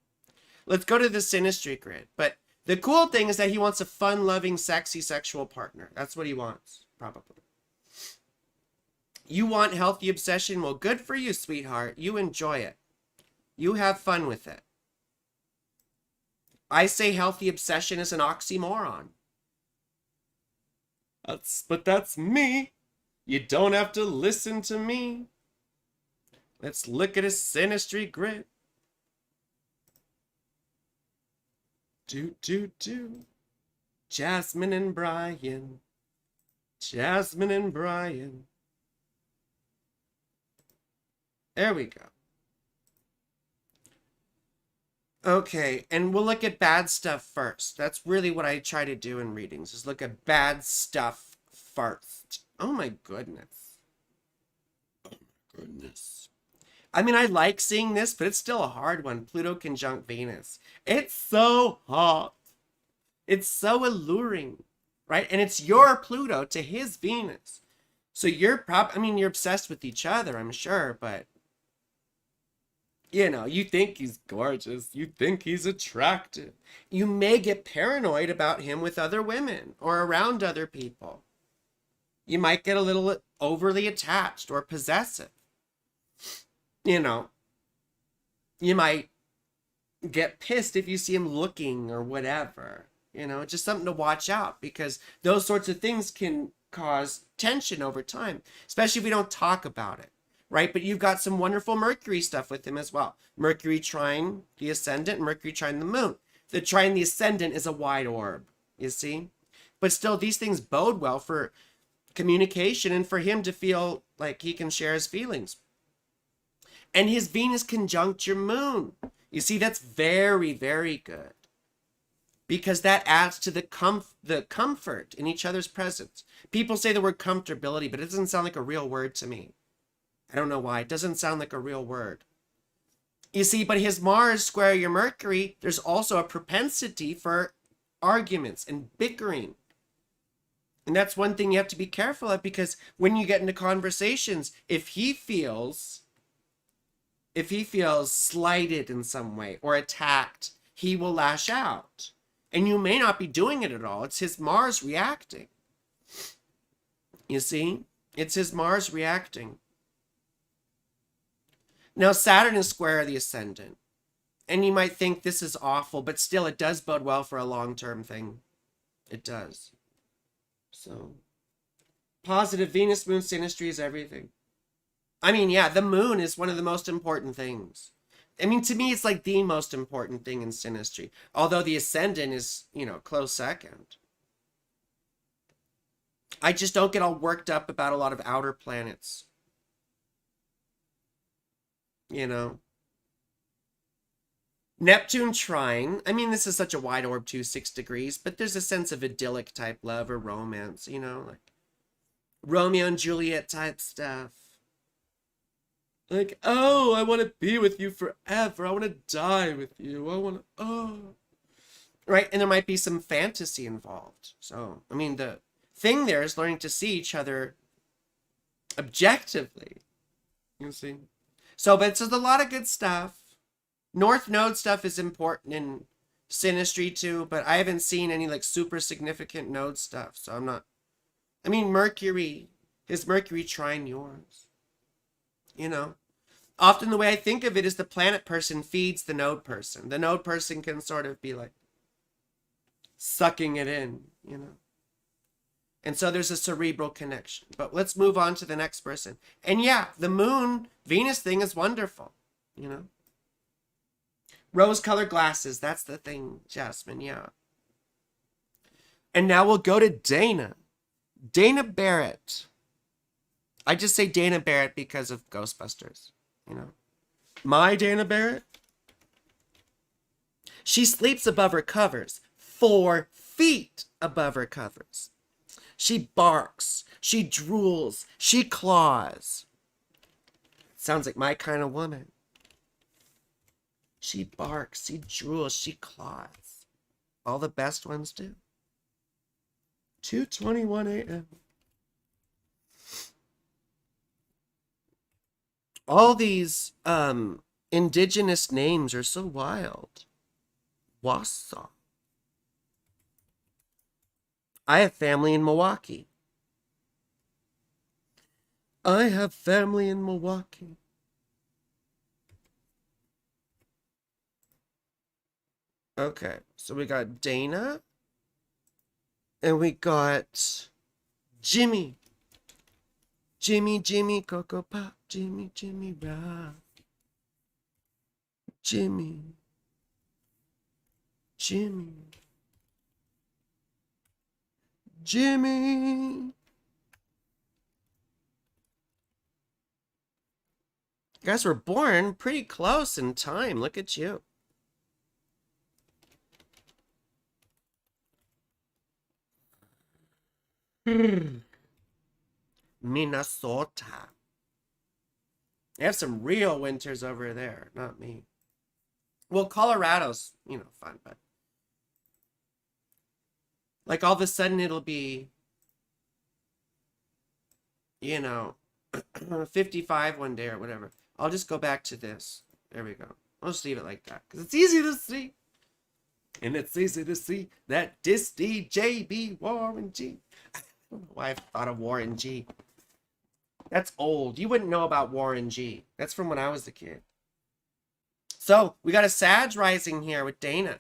Let's go to the Synastry grid. But the cool thing is that he wants a fun-loving, sexy, sexual partner. That's what he wants, probably. You want healthy obsession? Well, good for you, sweetheart. You enjoy it. You have fun with it. I say healthy obsession is an oxymoron. But that's me. You don't have to listen to me. Let's look at a Synastry grid. Jasmine and Brian. Jasmine and Brian. There we go. Okay, and we'll look at bad stuff first. That's really what I try to do in readings, is look at bad stuff first. Oh my goodness. Oh my goodness. I mean, I like seeing this, but it's still a hard one. Pluto conjunct Venus. It's so hot. It's so alluring, right? And it's your Pluto to his Venus. So you're you're obsessed with each other, I'm sure, but you know, you think he's gorgeous. You think he's attractive. You may get paranoid about him with other women or around other people. You might get a little overly attached or possessive. You know, you might get pissed if you see him looking or whatever. You know, just something to watch out, because those sorts of things can cause tension over time, especially if we don't talk about it. Right? But you've got some wonderful Mercury stuff with him as well. Mercury trine the ascendant, Mercury trine the moon. The trine the ascendant is a wide orb, you see? But still, these things bode well for communication and for him to feel like he can share his feelings. And his Venus conjunct your moon. You see, that's very, very good. Because that adds to the comfort in each other's presence. People say the word comfortability, but it doesn't sound like a real word to me. I don't know why. It doesn't sound like a real word. You see, but his Mars square your Mercury, there's also a propensity for arguments and bickering. And that's one thing you have to be careful of, because when you get into conversations, if he feels slighted in some way or attacked, he will lash out. And you may not be doing it at all. It's his Mars reacting. You see? It's his Mars reacting. Now, Saturn is square the ascendant. And you might think this is awful, but still it does bode well for a long-term thing. It does. So, positive Venus moon synastry is everything. I mean, yeah, the moon is one of the most important things. I mean, to me, it's like the most important thing in synastry. Although the ascendant is, close second. I just don't get all worked up about a lot of outer planets. Neptune trine. I mean, this is such a wide orb too, 6 degrees, but there's a sense of idyllic type love or romance, like Romeo and Juliet type stuff. Like, oh, I want to be with you forever. I want to die with you. Right? And there might be some fantasy involved. So, I mean, the thing there is learning to see each other objectively. You see? So, but it's just a lot of good stuff. North Node stuff is important in synastry too, but I haven't seen any like super significant node stuff. So I'm not, Mercury, his Mercury trine yours. Often the way I think of it is the planet person feeds the node person. The node person can sort of be like sucking it in, And so there's a cerebral connection. But let's move on to the next person. And yeah, the moon Venus thing is wonderful, Rose-colored glasses. That's the thing, Jasmine. Yeah. And now we'll go to Dana. Dana Barrett. I just say Dana Barrett because of Ghostbusters. You know. My Dana Barrett. She sleeps above her covers. 4 feet above her covers. She barks. She drools. She claws. Sounds like my kind of woman. She barks. She drools. She claws. All the best ones do. 2:21 a.m. All these indigenous names are so wild. Wausau. I have family in Milwaukee. I have family in Milwaukee. Okay, so we got Dana. And we got Jimmy. Jimmy, Cocoa Pop. Jimmy, Rock. Jimmy. You guys were born pretty close in time. Look at you. Minnesota. They have some real winters over there, not me. Well, Colorado's, fun, but like all of a sudden it'll be, 55 one day or whatever. I'll just go back to this. There we go. I'll just leave it like that because it's easy to see. And it's easy to see that Disney JB Warren G. I don't know why I thought of Warren G. That's old. You wouldn't know about Warren G. That's from when I was a kid. So we got a Sag rising here with Dana.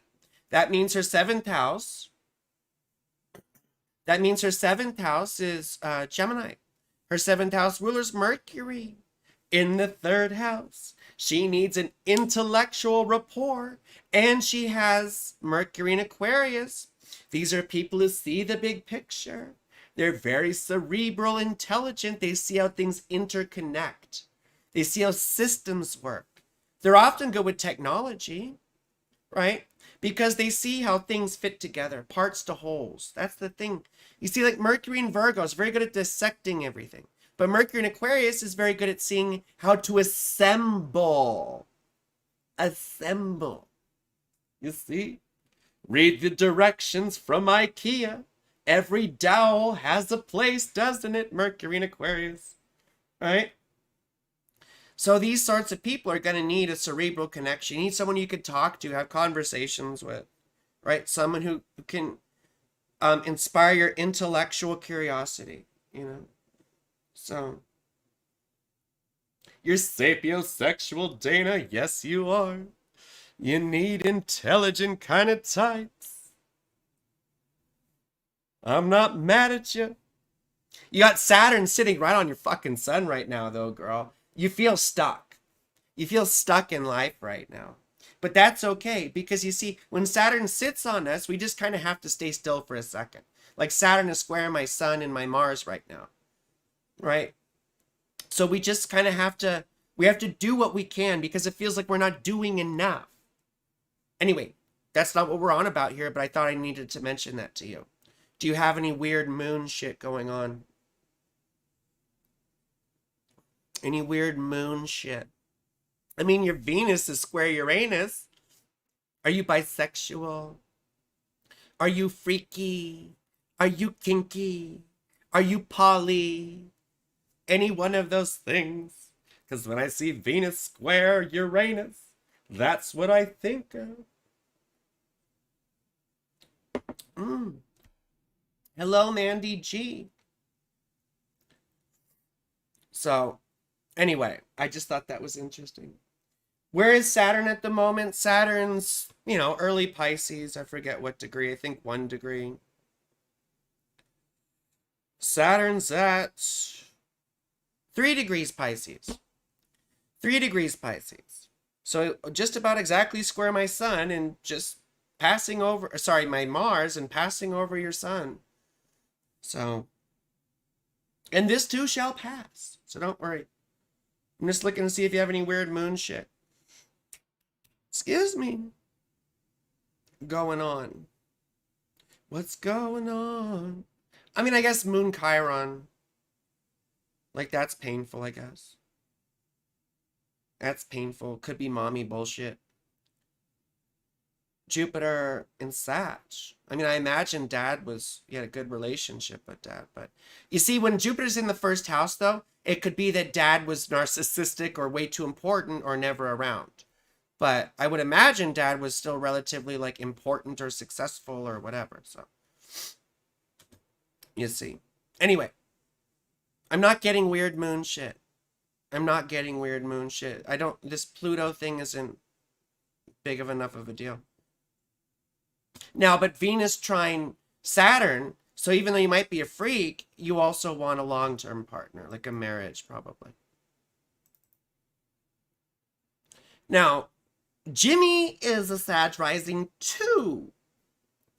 That means her 7th house. That means her 7th house is Gemini. Her 7th house ruler's Mercury in the 3rd house. She needs an intellectual rapport, and she has Mercury in Aquarius. These are people who see the big picture. They're very cerebral, intelligent. They see how things interconnect. They see how systems work. They're often good with technology, right? Because they see how things fit together, parts to wholes. That's the thing. You see, like Mercury in Virgo is very good at dissecting everything. But Mercury in Aquarius is very good at seeing how to assemble. Assemble. You see? Read the directions from IKEA. Every dowel has a place, doesn't it? Mercury in Aquarius. Right? So these sorts of people are going to need a cerebral connection. You need someone you can talk to, have conversations with. Right? Someone who can inspire your intellectual curiosity. So, you're sapiosexual, Dana. Yes, you are. You need intelligent kind of types. I'm not mad at you. You got Saturn sitting right on your fucking sun right now, though, girl. You feel stuck. You feel stuck in life right now. But that's okay, because you see, when Saturn sits on us, we just kind of have to stay still for a second. Like Saturn is square my sun and my Mars right now. Right? So we just kind of have to do what we can because it feels like we're not doing enough. Anyway, that's not what we're on about here, but I thought I needed to mention that to you. Do you have any weird moon shit going on? Any weird moon shit? I mean, your Venus is square Uranus. Are you bisexual? Are you freaky? Are you kinky? Are you poly? Any one of those things? Because when I see Venus square Uranus, that's what I think of. Hello, Mandy G. So, anyway, I just thought that was interesting. Where is Saturn at the moment? Saturn's, early Pisces. I forget what degree. I think 1 degree. Saturn's at 3 degrees Pisces. 3 degrees Pisces. So just about exactly square my sun and just passing over, sorry, my Mars and passing over your sun. So, and this too shall pass. So don't worry. I'm just looking to see if you have any weird moon shit. Excuse me. Going on. What's going on? I mean, I guess Moon Chiron. Like, that's painful, I guess. That's painful. Could be mommy bullshit. Jupiter in Sag. I mean, I imagine he had a good relationship with dad, but you see, when Jupiter's in the first house, though, it could be that dad was narcissistic or way too important or never around. But I would imagine dad was still relatively, like, important or successful or whatever, so. You see. Anyway. I'm not getting weird moon shit. This Pluto thing isn't big of enough of a deal. Now, but Venus trine Saturn, so even though you might be a freak, you also want a long-term partner, like a marriage, probably. Now, Jimmy is a Sag rising too,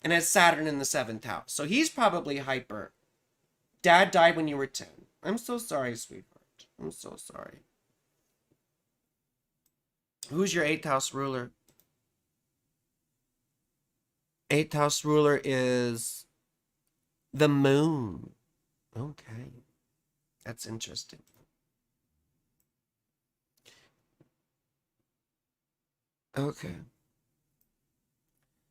and has Saturn in the 7th house, so he's probably hyper. Dad died when you were 10. I'm so sorry, sweetheart. I'm so sorry. Who's your 8th house ruler? 8th house ruler is the moon. Okay. That's interesting. Okay.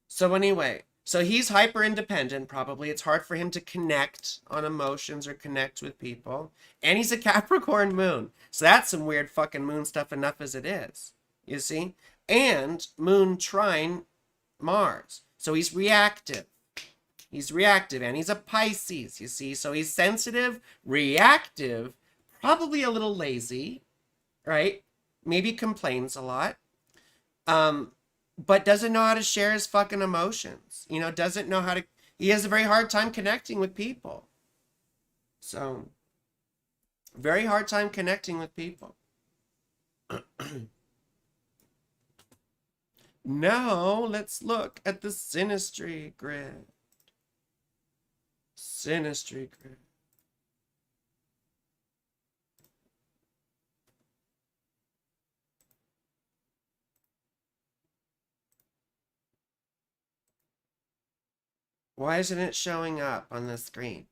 So anyway, so he's hyper independent, probably. It's hard for him to connect on emotions or connect with people. And he's a Capricorn moon. So that's some weird fucking moon stuff enough as it is. You see? And moon trine Mars. So he's reactive. And he's a Pisces, you see? So he's sensitive, reactive, probably a little lazy, right? Maybe complains a lot. But doesn't know how to share his fucking emotions. You know, doesn't know how to... He has a very hard time connecting with people. So, very hard time connecting with people. Now, let's look at the Synastry grid. Synastry grid. Why isn't it showing up on the screen?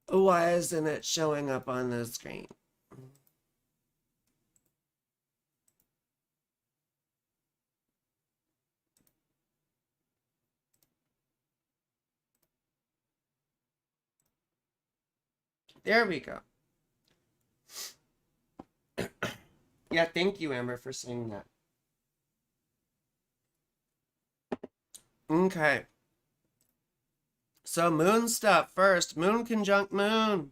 Why isn't it showing up on the screen? There we go. Yeah, thank you, Amber, for saying that. Okay. So moon stuff first. Moon conjunct moon.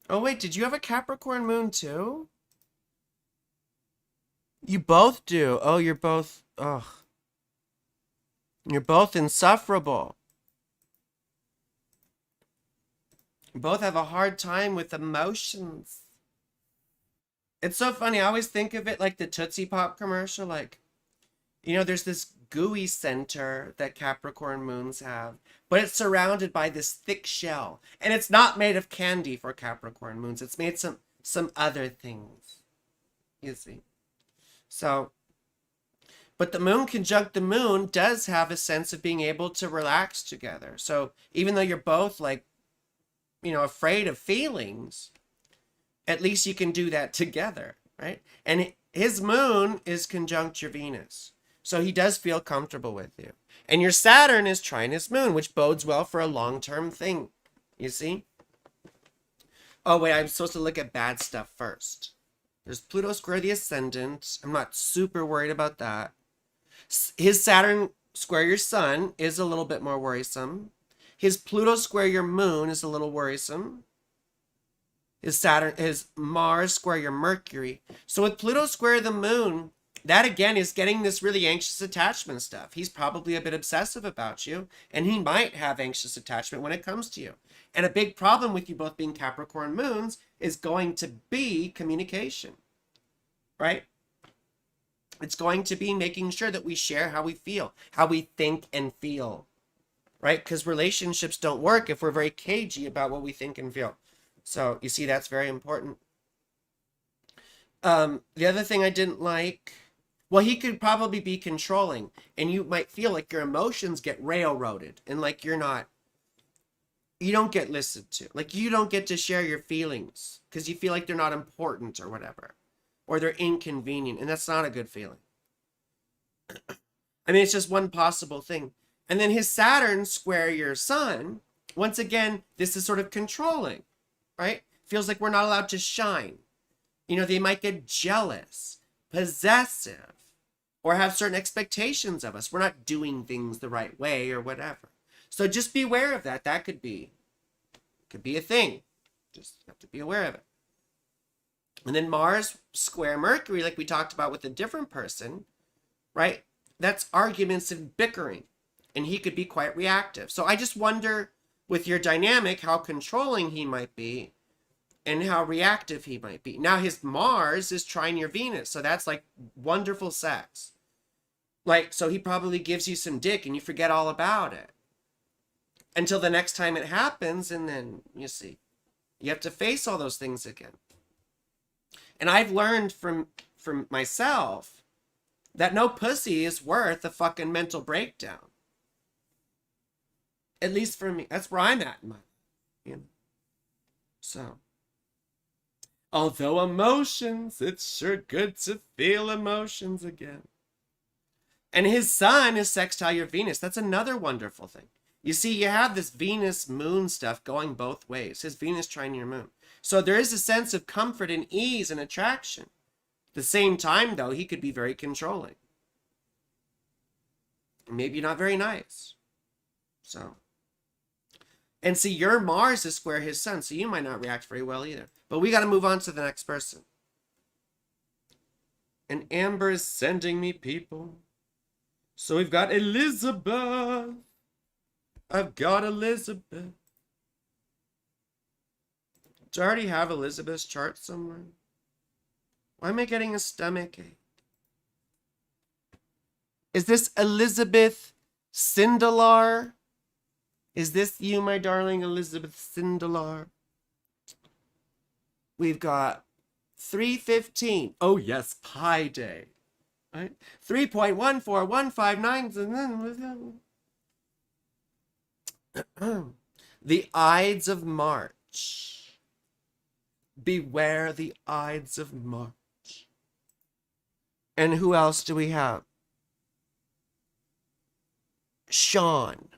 Oh, wait, did you have a Capricorn moon too? You both do. Oh, you're both... Ugh. You're both insufferable. You both have a hard time with emotions. It's so funny. I always think of it like the Tootsie Pop commercial. Like, you know, there's this gooey center that Capricorn moons have, but it's surrounded by this thick shell. And it's not made of candy for Capricorn moons. It's made some other things. You see? So, but the moon conjunct the moon does have a sense of being able to relax together. So even though you're both like, you know, afraid of feelings, at least you can do that together, right? And his moon is conjunct your Venus. So he does feel comfortable with you. And your Saturn is trine his moon, which bodes well for a long-term thing. You see? Oh, wait, I'm supposed to look at bad stuff first. There's Pluto square the ascendant. I'm not super worried about that. His Saturn square your sun is a little bit more worrisome. His Pluto square your moon is a little worrisome. His Mars square your Mercury. So with Pluto square the moon, that again is getting this really anxious attachment stuff. He's probably a bit obsessive about you, and he might have anxious attachment when it comes to you. And a big problem with you both being Capricorn moons is going to be communication, right? It's going to be making sure that we share how we feel, how we think and feel, right? Because relationships don't work if we're very cagey about what we think and feel. So you see, that's very important. The other thing I didn't like, well, he could probably be controlling, and you might feel like your emotions get railroaded, and like you don't get listened to. Like you don't get to share your feelings because you feel like they're not important or whatever, or they're inconvenient, and that's not a good feeling. I mean, it's just one possible thing. And then his Saturn square your sun, once again, this is sort of controlling, right? Feels like we're not allowed to shine. They might get jealous, possessive, or have certain expectations of us. We're not doing things the right way or whatever. So just be aware of that. That could be a thing. Just have to be aware of it. And then Mars square Mercury, like we talked about with a different person, right? That's arguments and bickering. And he could be quite reactive. So I just wonder with your dynamic how controlling he might be and how reactive he might be. Now his Mars is trine your Venus. So that's like wonderful sex. Like, so he probably gives you some dick and you forget all about it until the next time it happens. And then you see, you have to face all those things again. And I've learned from myself that no pussy is worth a fucking mental breakdown. At least for me. That's where I'm at in my, So, although emotions, it's sure good to feel emotions again. And his sun is sextile your Venus. That's another wonderful thing. You see, you have this Venus moon stuff going both ways. His Venus trine your moon. So there is a sense of comfort and ease and attraction. At the same time, though, he could be very controlling. Maybe not very nice. So. And see, your Mars is square his sun, so you might not react very well either. But we got to move on to the next person. And Amber is sending me people. So we've got Elizabeth. I've got Elizabeth. Do I already have Elizabeth's chart somewhere? Why am I getting a stomach ache? Is this Elizabeth Sindelar? Is this you, my darling Elizabeth Sindelar? We've got 315. Oh, yes, Pi Day. Right? 3.14159. The Ides of March. Beware the Ides of March. And who else do we have? Sean.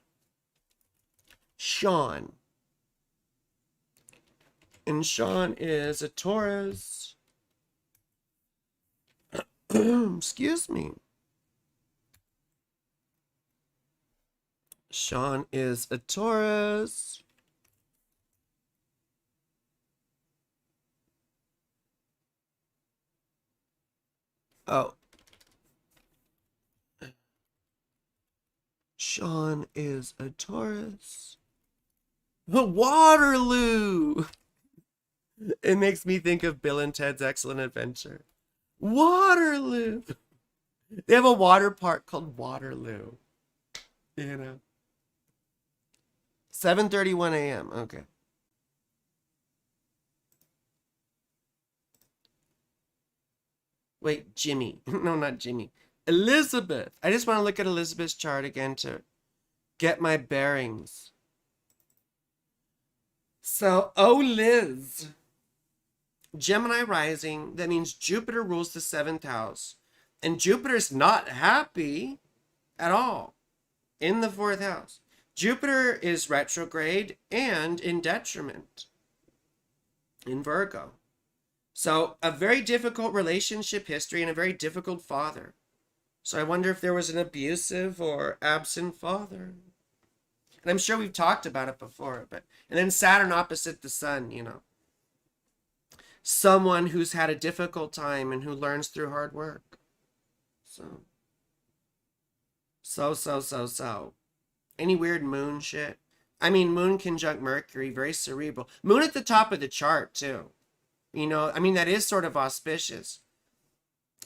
And Sean is a Taurus. Excuse me. Sean is a Taurus. Oh. Sean is a Taurus. Waterloo! It makes me think of Bill and Ted's Excellent Adventure. Waterloo! They have a water park called Waterloo. 7:31 a.m. Okay. Wait, Jimmy. No, not Jimmy. Elizabeth. I just want to look at Elizabeth's chart again to get my bearings. So, Liz. Gemini rising. That means Jupiter rules the 7th house. And Jupiter's not happy at all in the 4th house. Jupiter is retrograde and in detriment in Virgo. So a very difficult relationship history and a very difficult father. So I wonder if there was an abusive or absent father. And I'm sure we've talked about it before, and then Saturn opposite the sun, Someone who's had a difficult time and who learns through hard work. So. Any weird moon shit? I mean, moon conjunct Mercury, very cerebral. Moon at the top of the chart, too. You know, I mean, that is sort of auspicious.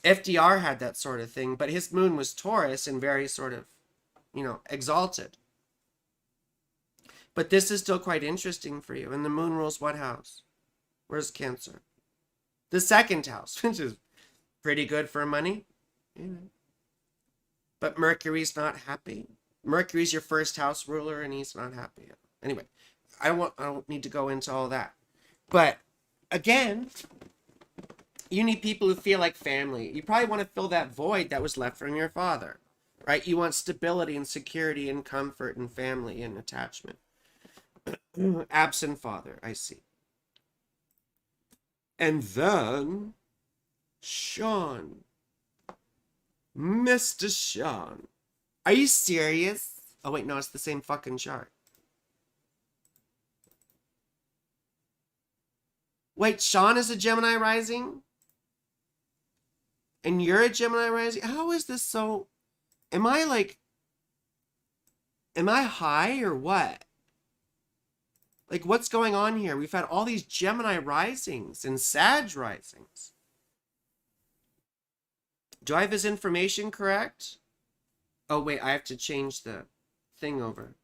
FDR had that sort of thing, but his moon was Taurus and very sort of, you know, exalted. But this is still quite interesting for you. And the moon rules what house? Where's Cancer? The second house, which is pretty good for money. You know. But Mercury's not happy. Mercury's your first house ruler and he's not happy. Anyway, I don't need to go into all that. But again, you need people who feel like family. You probably want to fill that void that was left from your father, right? You want stability and security and comfort and family and attachment. Absent father, I see. And then Sean. Mr. Sean. Are you serious? Oh, wait, no, it's the same fucking chart. Wait, Sean is a Gemini rising? And you're a Gemini rising? How is this so... Am I high or what? Like, what's going on here? We've had all these Gemini risings and Sag risings. Do I have this information correct? Oh, wait, I have to change the thing over.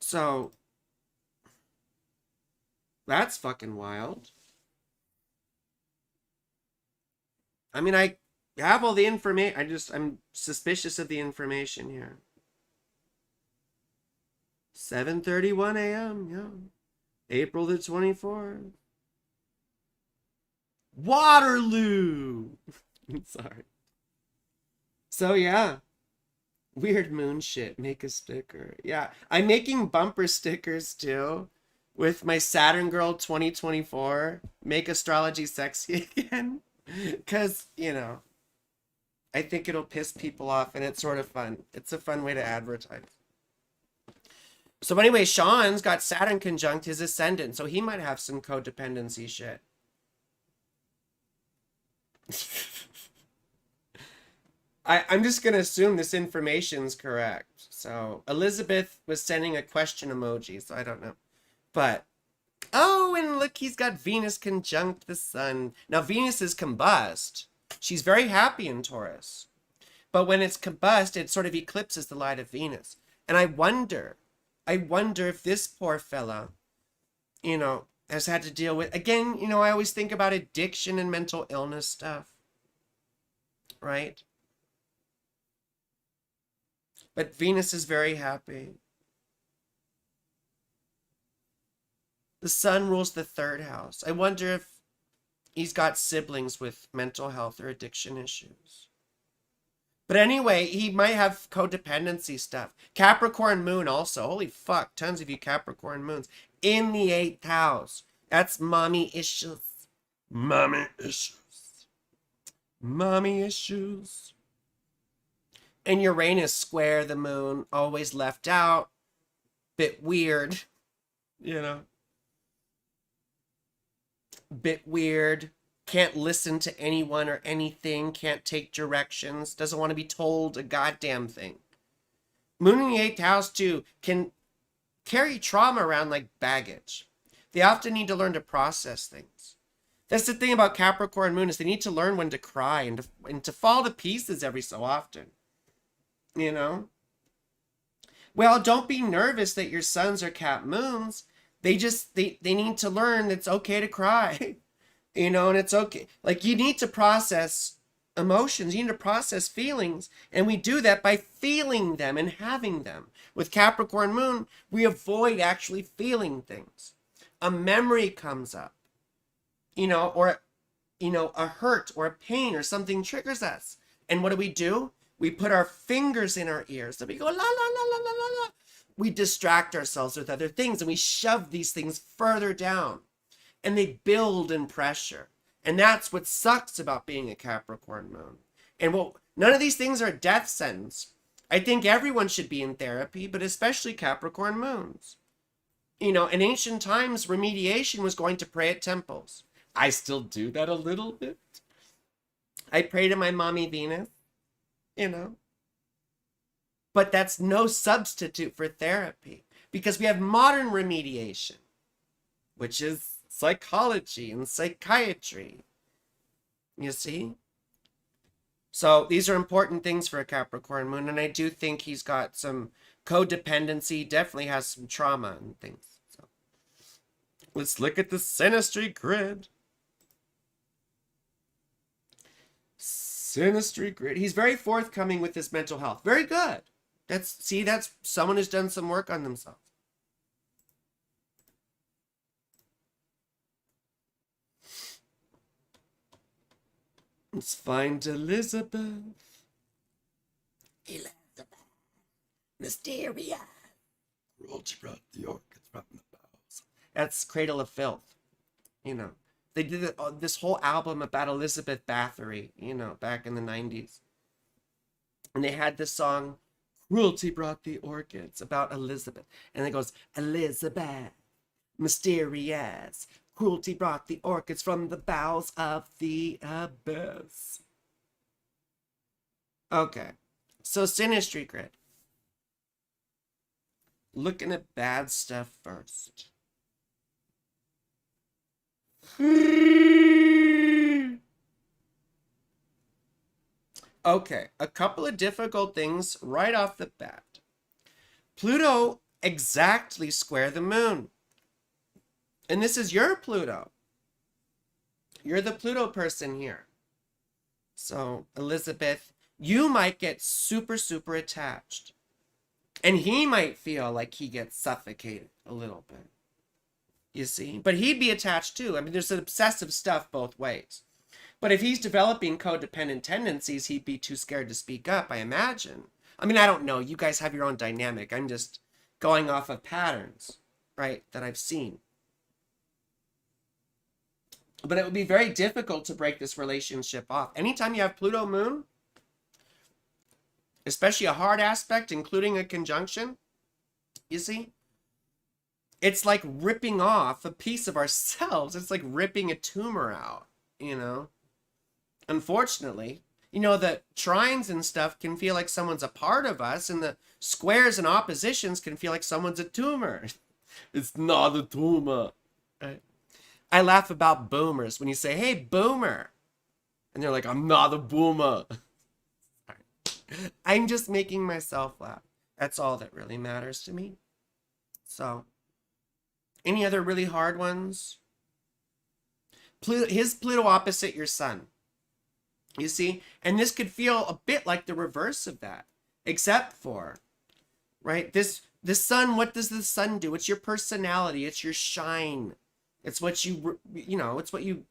So, that's fucking wild. I mean, I have all the information. I'm suspicious of the information here. 7:31 a.m. Yeah. April the 24th. Waterloo. Sorry. So yeah. Weird moon shit. Make a sticker. Yeah. I'm making bumper stickers too. With my Saturn Girl 2024. Make astrology sexy again. Because, you know, I think it'll piss people off and it's sort of fun. It's a fun way to advertise. So anyway, Sean's got Saturn conjunct his ascendant, so he might have some codependency shit. I'm just going to assume this information's correct. So Elizabeth was sending a question emoji, so I don't know. But, oh, and look, he's got Venus conjunct the sun. Now, Venus is combust. She's very happy in Taurus. But when it's combust, it sort of eclipses the light of Venus. And I wonder if this poor fella, you know, has had to deal with, again, you know, I always think about addiction and mental illness stuff. Right? But Venus is very happy. The sun rules the third house. I wonder if he's got siblings with mental health or addiction issues. But anyway, he might have codependency stuff. Capricorn moon also. Holy fuck, tons of you Capricorn moons. In the 8th house. That's mommy issues. Mommy issues. Mommy issues. And Uranus square the moon. Always left out. Bit weird. You know. Bit weird. Can't listen to anyone or anything. Can't take directions. Doesn't want to be told a goddamn thing. Moon in the 8th house, too, can carry trauma around like baggage. They often need to learn to process things. That's the thing about Capricorn moon is they need to learn when to cry and to fall to pieces every so often. You know? Well, don't be nervous that your sons are Cap moons. They need to learn it's okay to cry. You know, and it's okay. Like, you need to process emotions. You need to process feelings. And we do that by feeling them and having them. With Capricorn moon, we avoid actually feeling things. A memory comes up. You know, or, you know, a hurt or a pain or something triggers us. And what do? We put our fingers in our ears. So we go, la, la, la, la, la, la, la. We distract ourselves with other things. And we shove these things further down. And they build in pressure. And that's what sucks about being a Capricorn moon. And well, none of these things are a death sentence. I think everyone should be in therapy, but especially Capricorn moons. You know, in ancient times, remediation was going to pray at temples. I still do that a little bit. I pray to my mommy Venus, you know. But that's no substitute for therapy, because we have modern remediation, which is psychology and psychiatry. You see? So these are important things for a Capricorn moon, and I do think he's got some codependency, definitely has some trauma and things. So let's look at the Synastry grid. Synastry grid. He's very forthcoming with his mental health. Very good. That's someone who's done some work on themselves. Let's find Elizabeth. Elizabeth. Mysteria. Cruelty brought the orchids from the boughs. That's Cradle of Filth. You know, they did this whole album about Elizabeth Bathory, you know, back in the 90s. And they had this song, Cruelty Brought the Orchids, about Elizabeth. And it goes, Elizabeth, mysterious. Cruelty brought the orchids from the bowels of the abyss. Okay, so Synastry grid. Looking at bad stuff first. Okay, a couple of difficult things right off the bat. Pluto exactly square the moon. And this is your Pluto. You're the Pluto person here. So, Elizabeth, you might get super, super attached. And he might feel like he gets suffocated a little bit. You see? But he'd be attached too. I mean, there's obsessive stuff both ways. But if he's developing codependent tendencies, he'd be too scared to speak up, I imagine. I mean, I don't know. You guys have your own dynamic. I'm just going off of patterns, right, that I've seen. But it would be very difficult to break this relationship off. Anytime you have Pluto moon, especially a hard aspect, including a conjunction, you see, it's like ripping off a piece of ourselves. It's like ripping a tumor out, you know. Unfortunately, you know, the trines and stuff can feel like someone's a part of us, and the squares and oppositions can feel like someone's a tumor. It's not a tumor, right? I laugh about boomers when you say, hey, boomer. And they're like, I'm not a boomer. I'm just making myself laugh. That's all that really matters to me. So, any other really hard ones? His Pluto opposite your sun. You see? And this could feel a bit like the reverse of that. Except for, right? The sun, what does the sun do? It's your personality. It's your shine. It's what it's what you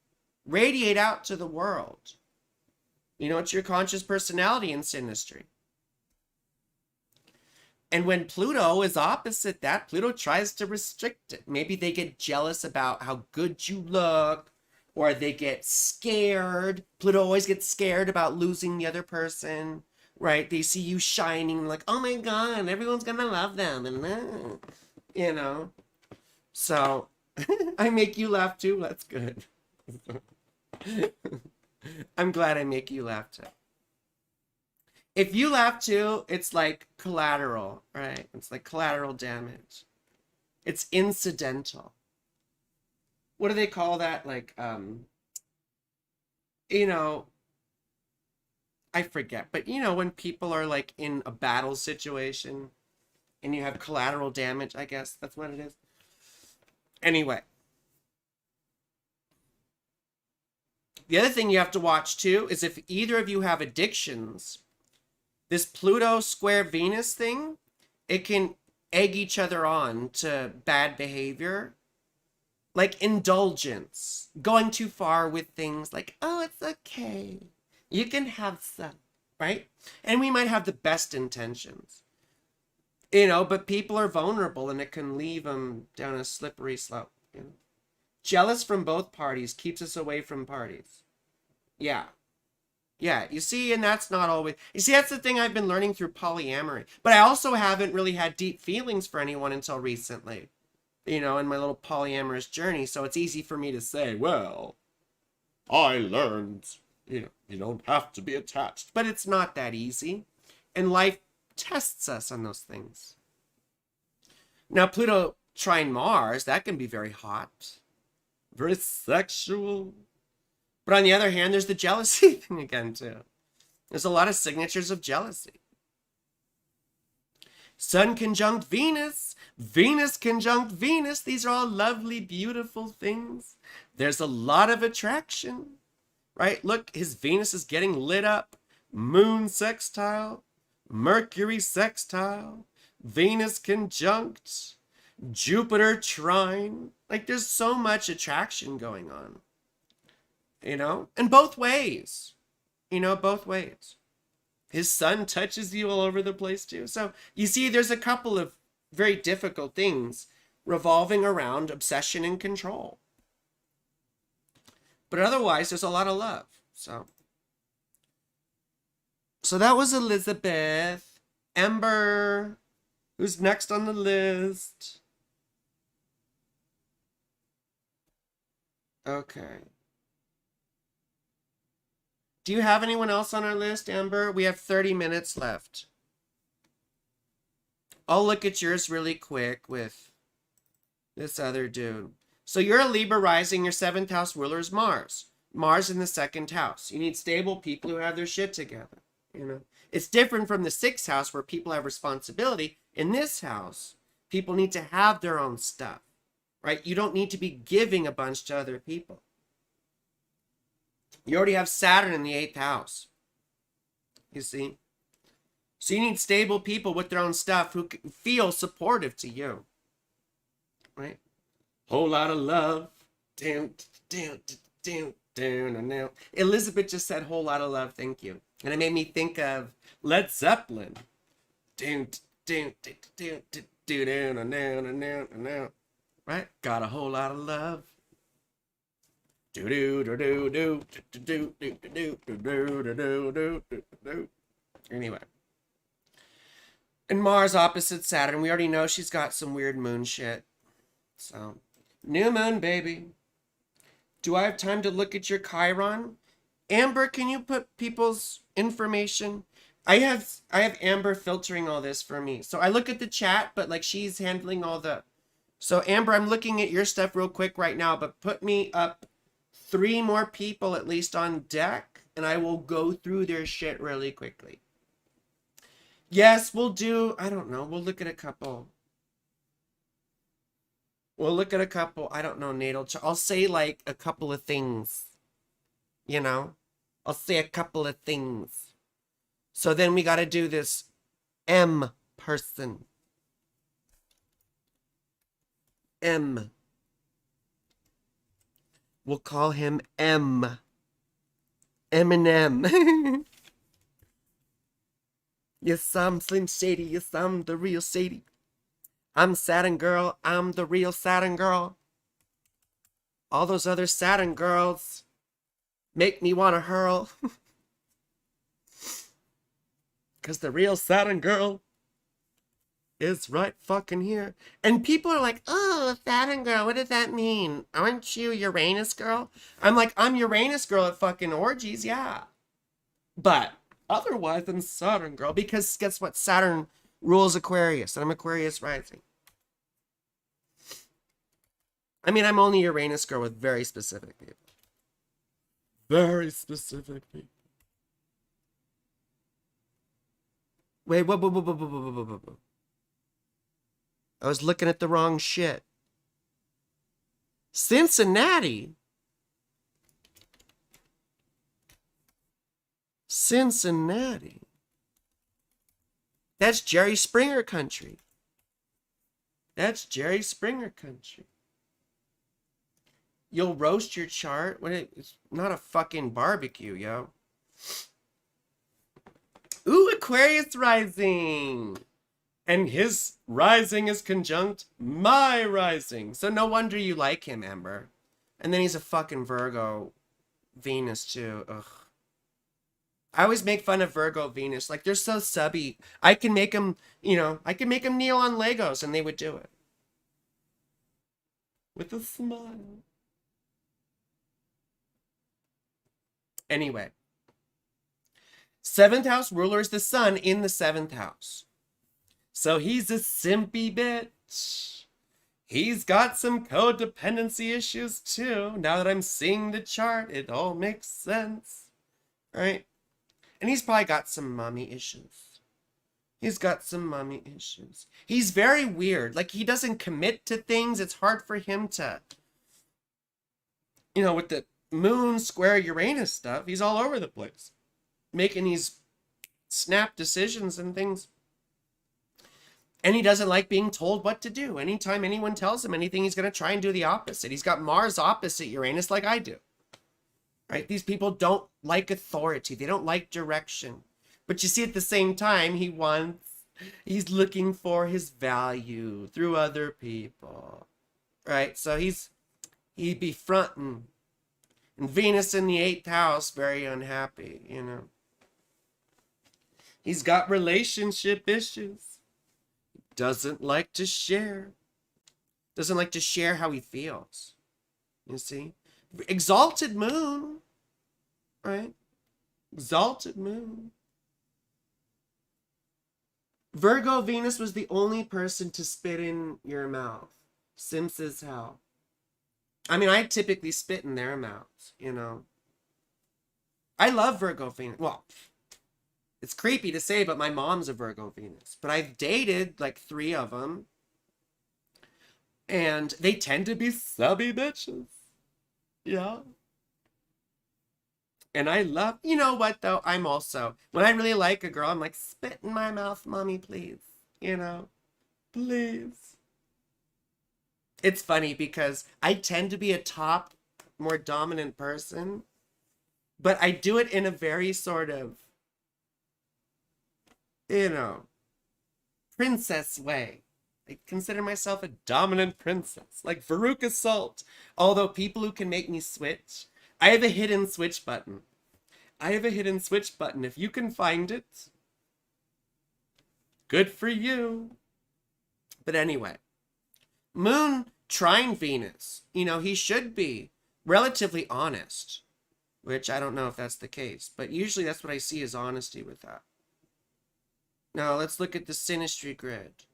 radiate out to the world. You know, it's your conscious personality in Synastry. And when Pluto is opposite that, Pluto tries to restrict it. Maybe they get jealous about how good you look, or they get scared. Pluto always gets scared about losing the other person, right? They see you shining, like, oh my God, everyone's gonna love them, and you know. So I make you laugh too. That's good. I'm glad I make you laugh too. If you laugh too, it's like collateral, right? It's like collateral damage. It's incidental. What do they call that? Like, you know, I forget, but you know, when people are like in a battle situation and you have collateral damage, I guess that's what it is. Anyway, the other thing you have to watch too is if either of you have addictions, this Pluto square Venus thing, it can egg each other on to bad behavior, like indulgence, going too far with things like, oh, it's okay, you can have some, right? And we might have the best intentions, you know, but people are vulnerable and it can leave them down a slippery slope. You know? Jealous from both parties keeps us away from parties. Yeah. Yeah, you see, and that's not always... You see, that's the thing I've been learning through polyamory. But I also haven't really had deep feelings for anyone until recently, you know, in my little polyamorous journey. So it's easy for me to say, well, I learned, you know, you don't have to be attached. But it's not that easy. And life tests us on those things. Now, Pluto trine Mars, that can be very hot, very sexual. But on the other hand, there's the jealousy thing again, too. There's a lot of signatures of jealousy. Sun conjunct Venus, Venus conjunct Venus. These are all lovely, beautiful things. There's a lot of attraction, right? Look, his Venus is getting lit up. Moon sextile, Mercury sextile, Venus conjunct, Jupiter trine. Like, there's so much attraction going on, you know? And both ways, you know, both ways. His sun touches you all over the place too. So you see, there's a couple of very difficult things revolving around obsession and control. But otherwise, there's a lot of love. So that was Elizabeth. Ember, who's next on the list? Okay. Do you have anyone else on our list, Amber? We have 30 minutes left. I'll look at yours really quick with this other dude. So you're a Libra rising. Your 7th house ruler is Mars. Mars in the 2nd house. You need stable people who have their shit together. You know, it's different from the 6th house where people have responsibility. In this house, people need to have their own stuff, right? You don't need to be giving a bunch to other people. You already have Saturn in the 8th house. You see? So you need stable people with their own stuff who feel supportive to you. Right? Whole lot of love. Down, down, down, down, down. Elizabeth just said whole lot of love, thank you. And it made me think of Led Zeppelin. Down, down, down, down, down, down, down, down, down. Right? Got a whole lot of love. Anyway. And Mars opposite Saturn. We already know she's got some weird moon shit. So, new moon, baby. Do I have time to look at your Chiron? Amber, can you put people's information? I have Amber filtering all this for me. So I look at the chat, but like she's handling all the... So Amber, I'm looking at your stuff real quick right now, but put me up 3 more people at least on deck, and I will go through their shit really quickly. Yes, we'll do, I don't know, we'll look at a couple. We'll look at a couple, I don't know, natal chart. I'll say like a couple of things, you know? I'll say a couple of things. So then we got to do this M person. M. We'll call him M. Eminem. Yes, I'm Slim Shady. Yes, I'm the real Shady. I'm Saturn girl. I'm the real Saturn girl. All those other Saturn girls make me want to hurl. Because the real Saturn girl is right fucking here. And people are like, oh, Saturn girl, what does that mean? Aren't you Uranus girl? I'm like, I'm Uranus girl at fucking orgies, yeah. But otherwise, I'm Saturn girl. Because guess what? Saturn rules Aquarius. And I'm Aquarius rising. I mean, I'm only Uranus girl with very specific people. Very specific people. Wait, whoa. I was looking at the wrong shit. Cincinnati? Cincinnati? That's Jerry Springer country. That's Jerry Springer country. You'll roast your chart? It's not a fucking barbecue, yo. Ooh, Aquarius rising. And his rising is conjunct my rising. So no wonder you like him, Amber. And then he's a fucking Virgo Venus too. Ugh. I always make fun of Virgo Venus. Like, they're so subby. I can make them, you know, I can make them kneel on Legos and they would do it. With a smile. Seventh house ruler is the sun in the seventh house. So he's a simpy bitch. He's got some codependency issues too. Now that I'm seeing the chart, it all makes sense. Right? And he's probably got some mommy issues. He's got some mommy issues. He's very weird. Like, he doesn't commit to things. It's hard for him to, with the moon square Uranus stuff, he's all over the place, making these snap decisions and things. And he doesn't like being told what to do. Anytime anyone tells him anything, he's going to try and do the opposite. He's got Mars opposite Uranus like I do. Right? These people don't like authority. They don't like direction. But you see, at the same time, he's looking for his value through other people. Right? So he'd be fronting. And Venus in the 8th house, very unhappy, He's got relationship issues. Doesn't like to share. Doesn't like to share how he feels. You see? Exalted moon. Right? Exalted moon. Virgo Venus was the only person to spit in your mouth. Sims as hell. I mean, I typically spit in their mouths, I love Virgo Venus. Well, it's creepy to say, but my mom's a Virgo Venus. But I've dated like 3 of them. And they tend to be subby bitches. Yeah. And I love, you know what though? I'm also, when I really like a girl, I'm like, spit in my mouth, mommy, please. Please. It's funny because I tend to be a top, more dominant person. But I do it in a very sort of, princess way. I consider myself a dominant princess, like Veruca Salt. Although people who can make me switch, I have a hidden switch button. If you can find it, good for you. But anyway, Moon trine Venus. He should be relatively honest, which I don't know if that's the case, but usually that's what I see as honesty with that. Now, let's look at the Synastry grid.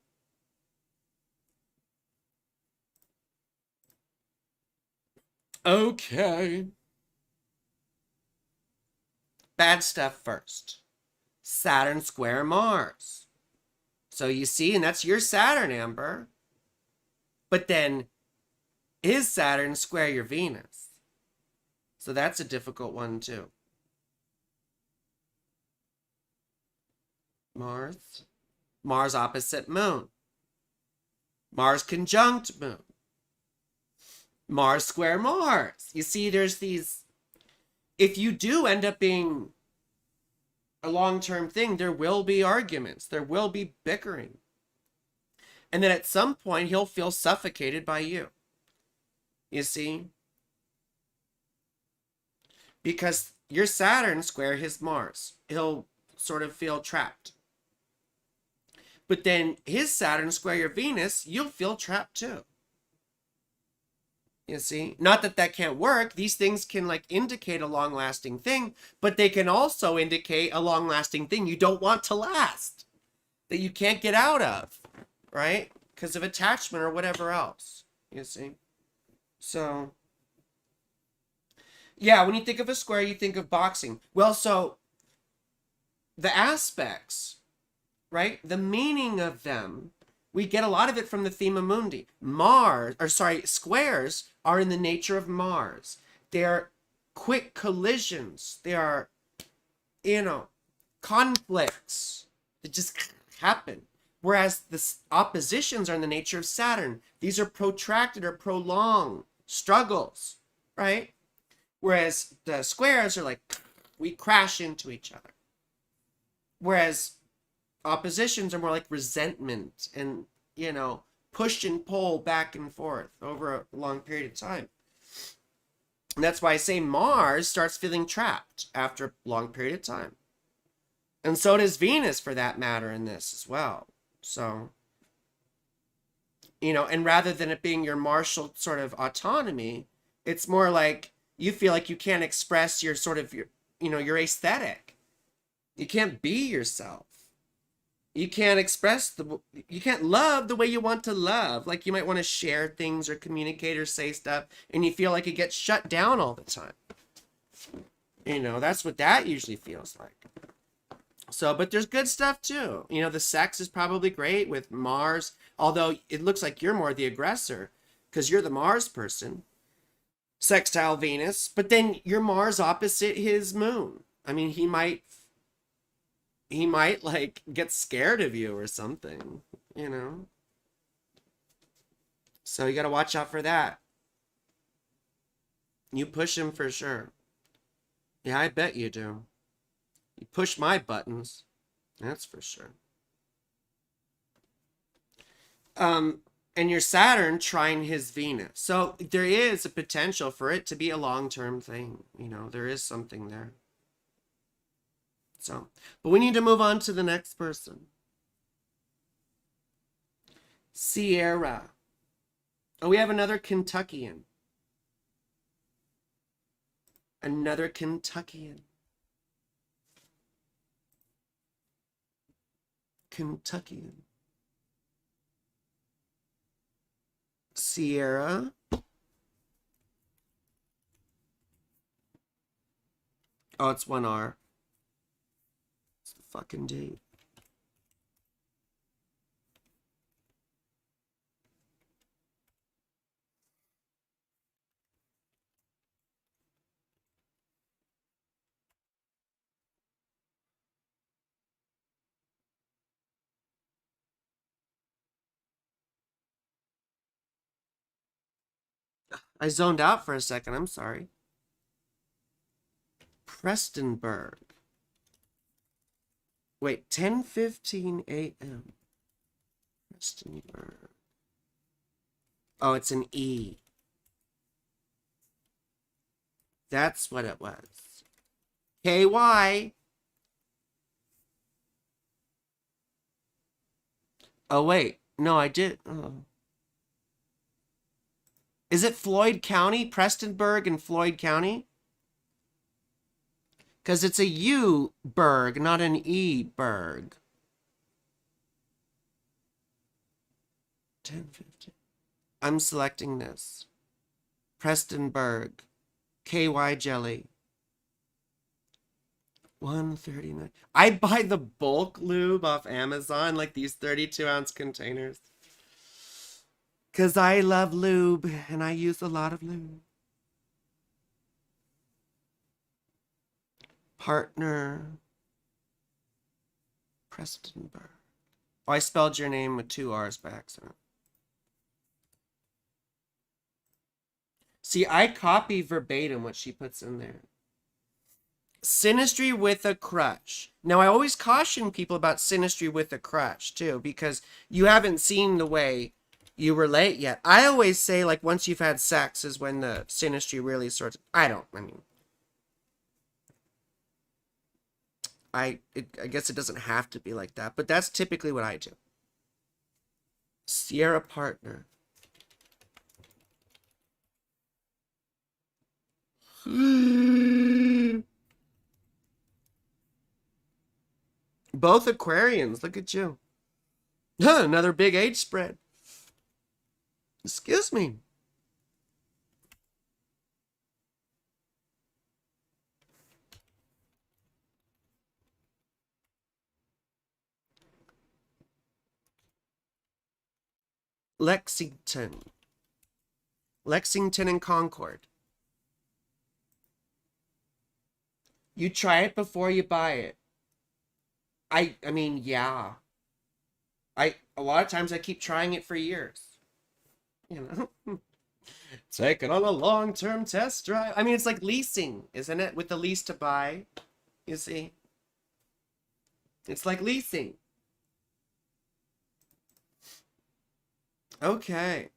Okay. Bad stuff first. Saturn square Mars. So you see, and that's your Saturn, Amber. But then, is Saturn square your Venus? So that's a difficult one, too. Mars opposite Moon. Mars conjunct Moon. Mars square Mars. You see, there's these... If you do end up being a long-term thing, there will be arguments. There will be bickering. And then at some point, he'll feel suffocated by you. You see? Because your Saturn square his Mars. He'll sort of feel trapped. But then his Saturn square your Venus, you'll feel trapped too. You see? Not that that can't work. These things can indicate a long-lasting thing, but they can also indicate a long-lasting thing you don't want to last. That you can't get out of. Right? Because of attachment or whatever else. You see? So, yeah, when you think of a square, you think of boxing. Well, so, the aspects, right? The meaning of them, we get a lot of it from the Thema Mundi. Squares are in the nature of Mars. They are quick collisions. They are, conflicts that just happen. Whereas the oppositions are in the nature of Saturn. These are protracted or prolonged struggles, right? Whereas the squares are we crash into each other. Whereas oppositions are more like resentment and, push and pull back and forth over a long period of time. And that's why I say Mars starts feeling trapped after a long period of time. And so does Venus, for that matter, in this as well. So, and rather than it being your martial sort of autonomy, it's more like you feel like you can't express your sort of, your aesthetic. You can't be yourself. You can't you can't love the way you want to love. Like you might want to share things or communicate or say stuff, and you feel like it gets shut down all the time. You know, that's what that usually feels like. So, but there's good stuff too. You know, the sex is probably great with Mars, although it looks like you're more the aggressor because you're the Mars person, sextile Venus, but then you're Mars opposite his moon. I mean, he might like get scared of you or something, you know? So you got to watch out for that. You push him for sure. Yeah, I bet you do. You push my buttons. That's for sure. And your Saturn trine his Venus. So there is a potential for it to be a long-term thing. You know, there is something there. So, but we need to move on to the next person. Sierra. Oh, we have another Kentuckian. Another Kentuckian. Kentuckian. Sierra. Oh, it's 1R. It's the fucking date. I zoned out for a second. I'm sorry. Prestonburg. Wait, 10:15 a.m. Prestonburg. Oh, it's an E. That's what it was. KY. Oh, wait. No, I did. Oh. Is it Floyd County? Prestonburg and Floyd County? Because it's a U Berg, not an E Berg. 10:50. I'm selecting this. Prestonburg. KY jelly. 139. I buy the bulk lube off Amazon, like these 32-ounce containers. Because I love lube, and I use a lot of lube. Partner. Prestonburg. Oh, I spelled your name with 2 R's by accident. See, I copy verbatim what she puts in there. Synastry with a crush. Now, I always caution people about synastry with a crush, too, because you haven't seen the way you relate yet. I always say, like, once you've had sex is when the synastry really sorts. I guess it doesn't have to be like that, but that's typically what I do. Sierra partner. Both Aquarians. Look at you. Another big age spread. Excuse me. Lexington. Lexington and Concord. You try it before you buy it. I mean, yeah. A lot of times I keep trying it for years. You know. Taking on a long-term test drive. I mean, it's like leasing, isn't it? With the lease to buy, you see. It's like leasing. Okay.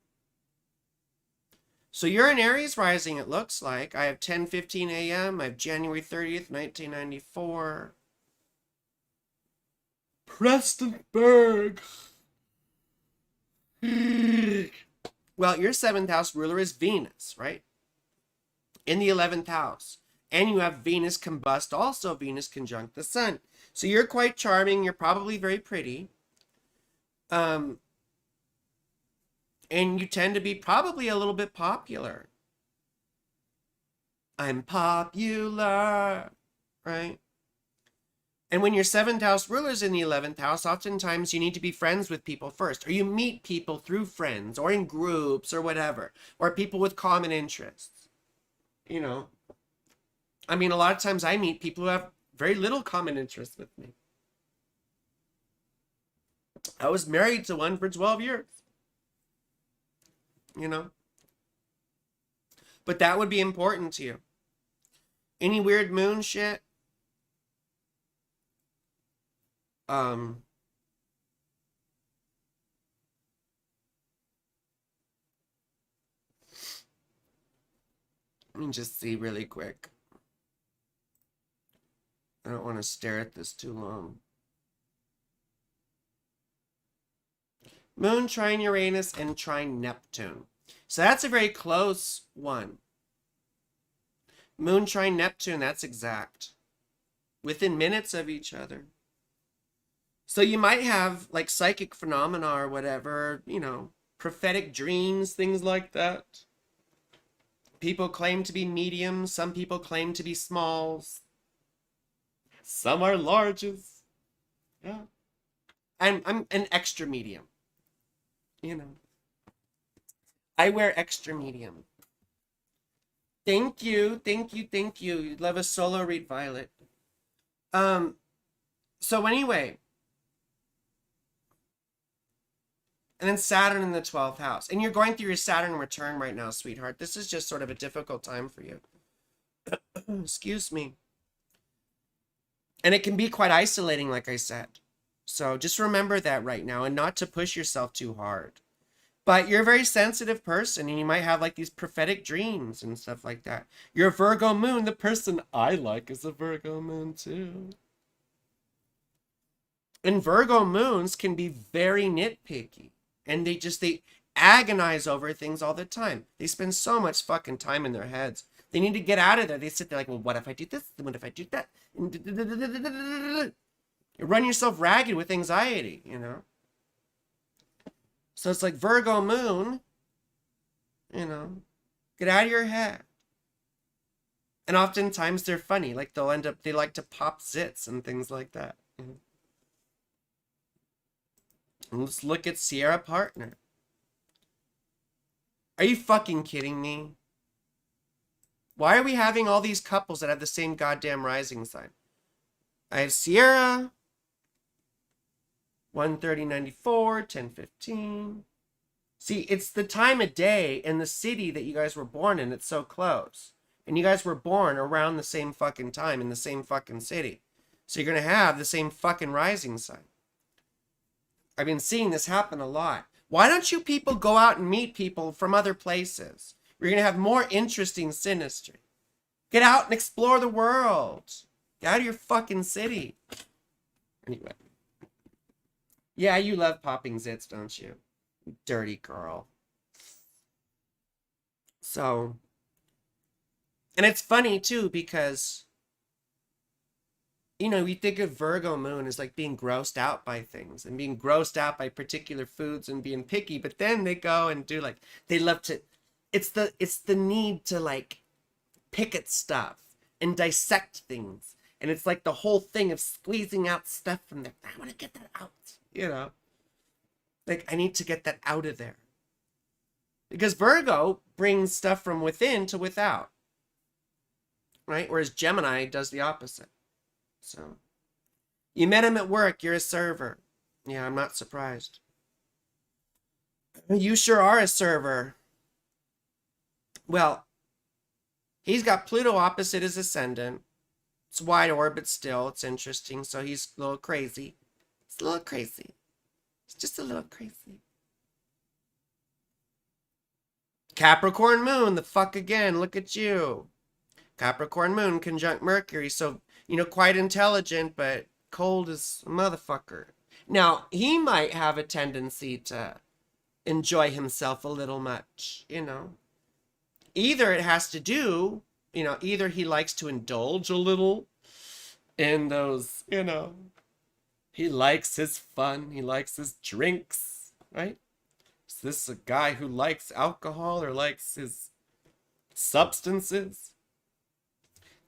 So you're an Aries rising, it looks like. I have 10:15 a.m. I have January 30th, 1994. Prestonburg. Well, your 7th house ruler is Venus, right? In the 11th house. And you have Venus combust, also Venus conjunct the sun. So you're quite charming. You're probably very pretty. Um, and you tend to be probably a little bit popular. I'm popular, right? And when your seventh house ruler's in the 11th house, oftentimes you need to be friends with people first, or you meet people through friends or in groups or whatever, or people with common interests. You know, I mean, a lot of times I meet people who have very little common interest with me. I was married to one for 12 years, you know, but that would be important to you. Any weird moon shit? Um, Let me just see really quick. I don't want to stare at this too long. Moon trine Uranus and trine Neptune. So that's a very close one. Moon trine Neptune, that's exact. Within minutes of each other. So you might have like psychic phenomena or whatever, you know, prophetic dreams, things like that. People claim to be mediums. Some people claim to be smalls. Some are larges. Yeah. I'm an extra medium. You know. I wear extra medium. Thank you. Thank you. Thank you. You'd love a solo read, Violet. So anyway. And then Saturn in the 12th house. And you're going through your Saturn return right now, sweetheart. This is just sort of a difficult time for you. Excuse me. And it can be quite isolating, like I said. So just remember that right now and not to push yourself too hard. But you're a very sensitive person and you might have like these prophetic dreams and stuff like that. You're a Virgo moon. The person I like is a Virgo moon too. And Virgo moons can be very nitpicky. And they agonize over things all the time. They spend so much fucking time in their heads. They need to get out of there. They sit there like, well, what if I do this? What if I do that? You run yourself ragged with anxiety, you know? So it's like Virgo moon, you know, get out of your head. And oftentimes they're funny. Like they like to pop zits and things like that. You know? Let's look at Sierra Partner. Are you fucking kidding me? Why are we having all these couples that have the same goddamn rising sign? I have Sierra, 1:30:94, 10:15. See, it's the time of day and the city that you guys were born in. It's so close. And you guys were born around the same fucking time in the same fucking city. So you're going to have the same fucking rising sign. I've been seeing this happen a lot. Why don't you people go out and meet people from other places? We're going to have more interesting synastry. Get out and explore the world. Get out of your fucking city. Anyway. Yeah, you love popping zits, don't you? Dirty girl. So, and it's funny too because, you know, we think of Virgo moon as like being grossed out by things and being grossed out by particular foods and being picky, but then they go and do like, they love to, it's the need to like pick at stuff and dissect things. And it's like the whole thing of squeezing out stuff from there. I want to get that out, you know? Like, I need to get that out of there. Because Virgo brings stuff from within to without. Right? Whereas Gemini does the opposite. So, you met him at work. You're a server. Yeah, I'm not surprised. You sure are a server. Well, he's got Pluto opposite his ascendant. It's wide orbit still. It's interesting. So he's a little crazy. It's a little crazy. It's just a little crazy. Capricorn moon, the fuck again. Look at you. Capricorn moon conjunct Mercury. So, you know, quite intelligent, but cold as a motherfucker. Now, he might have a tendency to enjoy himself a little much, you know. Either it has to do, you know, either he likes to indulge a little, in those, he likes his fun, he likes his drinks, right? Is this a guy who likes alcohol or likes his substances?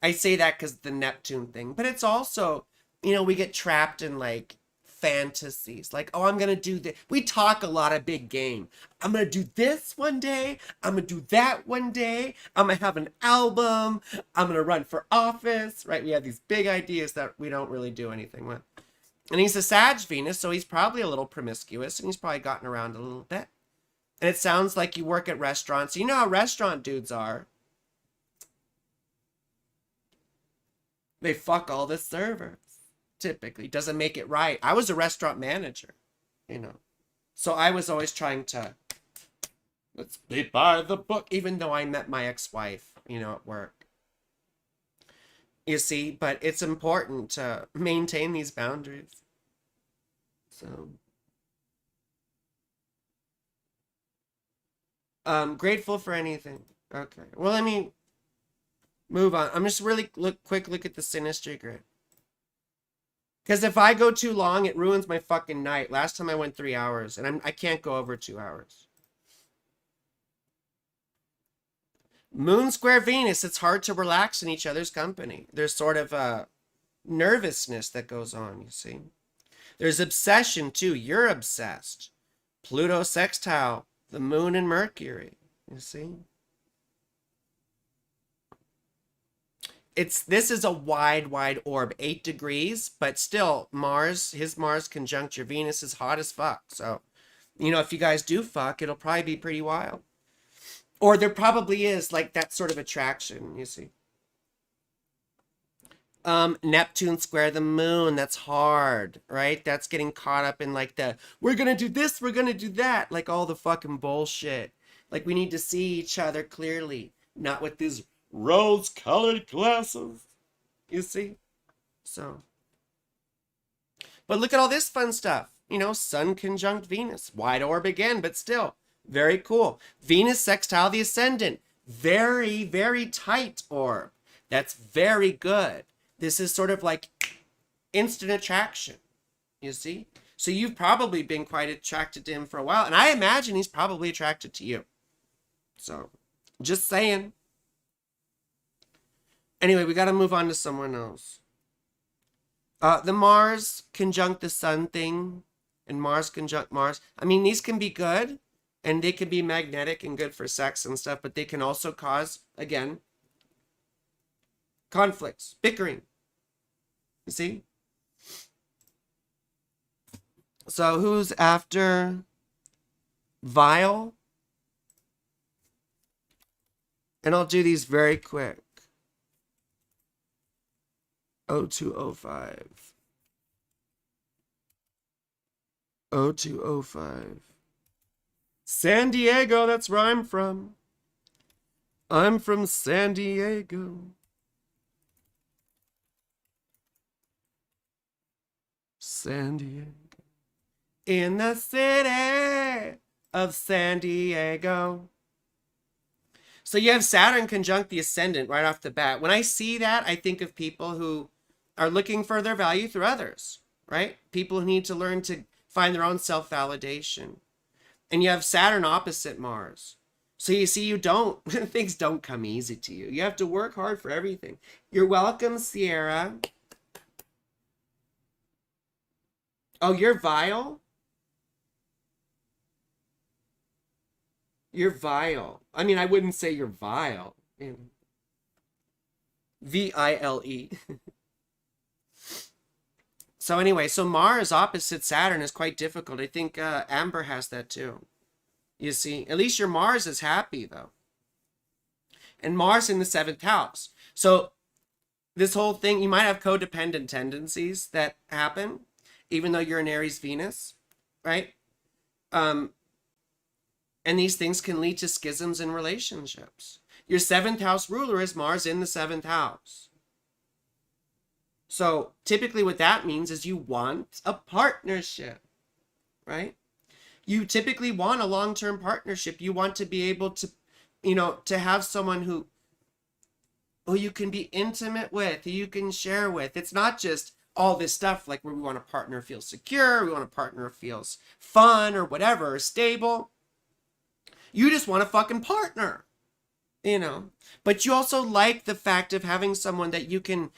I say that because the Neptune thing, but it's also, we get trapped in like fantasies. Like, oh, I'm gonna do this. We talk a lot of big game. I'm gonna do this one day. I'm gonna do that one day. I'm gonna have an album. I'm gonna run for office. Right? We have these big ideas that we don't really do anything with. And he's a Sag Venus, so he's probably a little promiscuous, and he's probably gotten around a little bit. And it sounds like you work at restaurants. You know how restaurant dudes are. They fuck all the servers. Typically doesn't make it right. I was a restaurant manager, so I was always trying to, let's be by the book, even though I met my ex-wife, at work. You see, but it's important to maintain these boundaries. So, grateful for anything. Okay, well, let me move on. I'm just really quick look at the Synastry grid. Because if I go too long, it ruins my fucking night. Last time I went 3 hours, and I can't go over 2 hours. Moon square Venus, it's hard to relax in each other's company. There's sort of a nervousness that goes on, you see. There's obsession, too. You're obsessed. Pluto sextile, the moon and Mercury, you see. This is a wide orb, 8 degrees, but still his Mars conjunct your Venus is hot as fuck. So, if you guys do fuck, it'll probably be pretty wild. Or there probably is like that sort of attraction, you see. Neptune square the moon, that's hard, right? That's getting caught up in like we're gonna do this, we're gonna do that, like all the fucking bullshit. Like we need to see each other clearly, not with these rose-colored glasses, you see? So, but look at all this fun stuff. Sun conjunct Venus. Wide orb again, but still, very cool. Venus sextile the ascendant. Very, very tight orb. That's very good. This is sort of like instant attraction, you see? So you've probably been quite attracted to him for a while, and I imagine he's probably attracted to you. So, just saying. Anyway, we got to move on to someone else. The Mars conjunct the Sun thing and Mars conjunct Mars. I mean, these can be good and they can be magnetic and good for sex and stuff, but they can also cause, again, conflicts, bickering. You see? So who's after Vile? And I'll do these very quick. 0205. 0205. San Diego, that's where I'm from. I'm from San Diego. San Diego. In the city of San Diego. So you have Saturn conjunct the ascendant right off the bat. When I see that, I think of people who are looking for their value through others, right? People who need to learn to find their own self-validation. And you have Saturn opposite Mars. So you see, things don't come easy to you. You have to work hard for everything. You're welcome, Sierra. Oh, you're Vile? You're vile. I mean, I wouldn't say you're vile. V-I-L-E. So anyway, so Mars opposite Saturn is quite difficult. I think Amber has that too. You see, at least your Mars is happy though. And Mars in the 7th house. So this whole thing, you might have codependent tendencies that happen, even though you're an Aries Venus, right? And these things can lead to schisms in relationships. Your 7th house ruler is Mars in the 7th house. So typically what that means is you want a partnership, right? You typically want a long-term partnership. You want to be able to, to have someone who who you can be intimate with, who you can share with. It's not just all this stuff like where we want a partner who feels secure, we want a partner who feels fun or whatever, or stable. You just want a fucking partner, you know. But you also like the fact of having someone that you can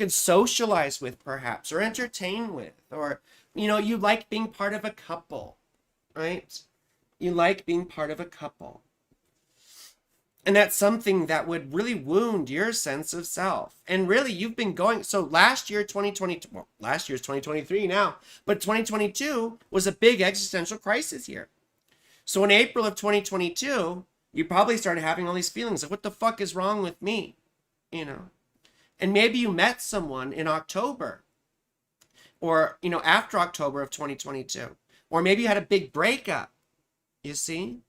socialize with, perhaps, or entertain with, or you like being part of a couple, right? You like being part of a couple. And that's something that would really wound your sense of self. And really, you've been going, so last year, 2022, well, last year's 2023 now, but 2022 was a big existential crisis year. So in April of 2022, you probably started having all these feelings of what the fuck is wrong with me, And maybe you met someone in October or, after October of 2022, or maybe you had a big breakup, you see?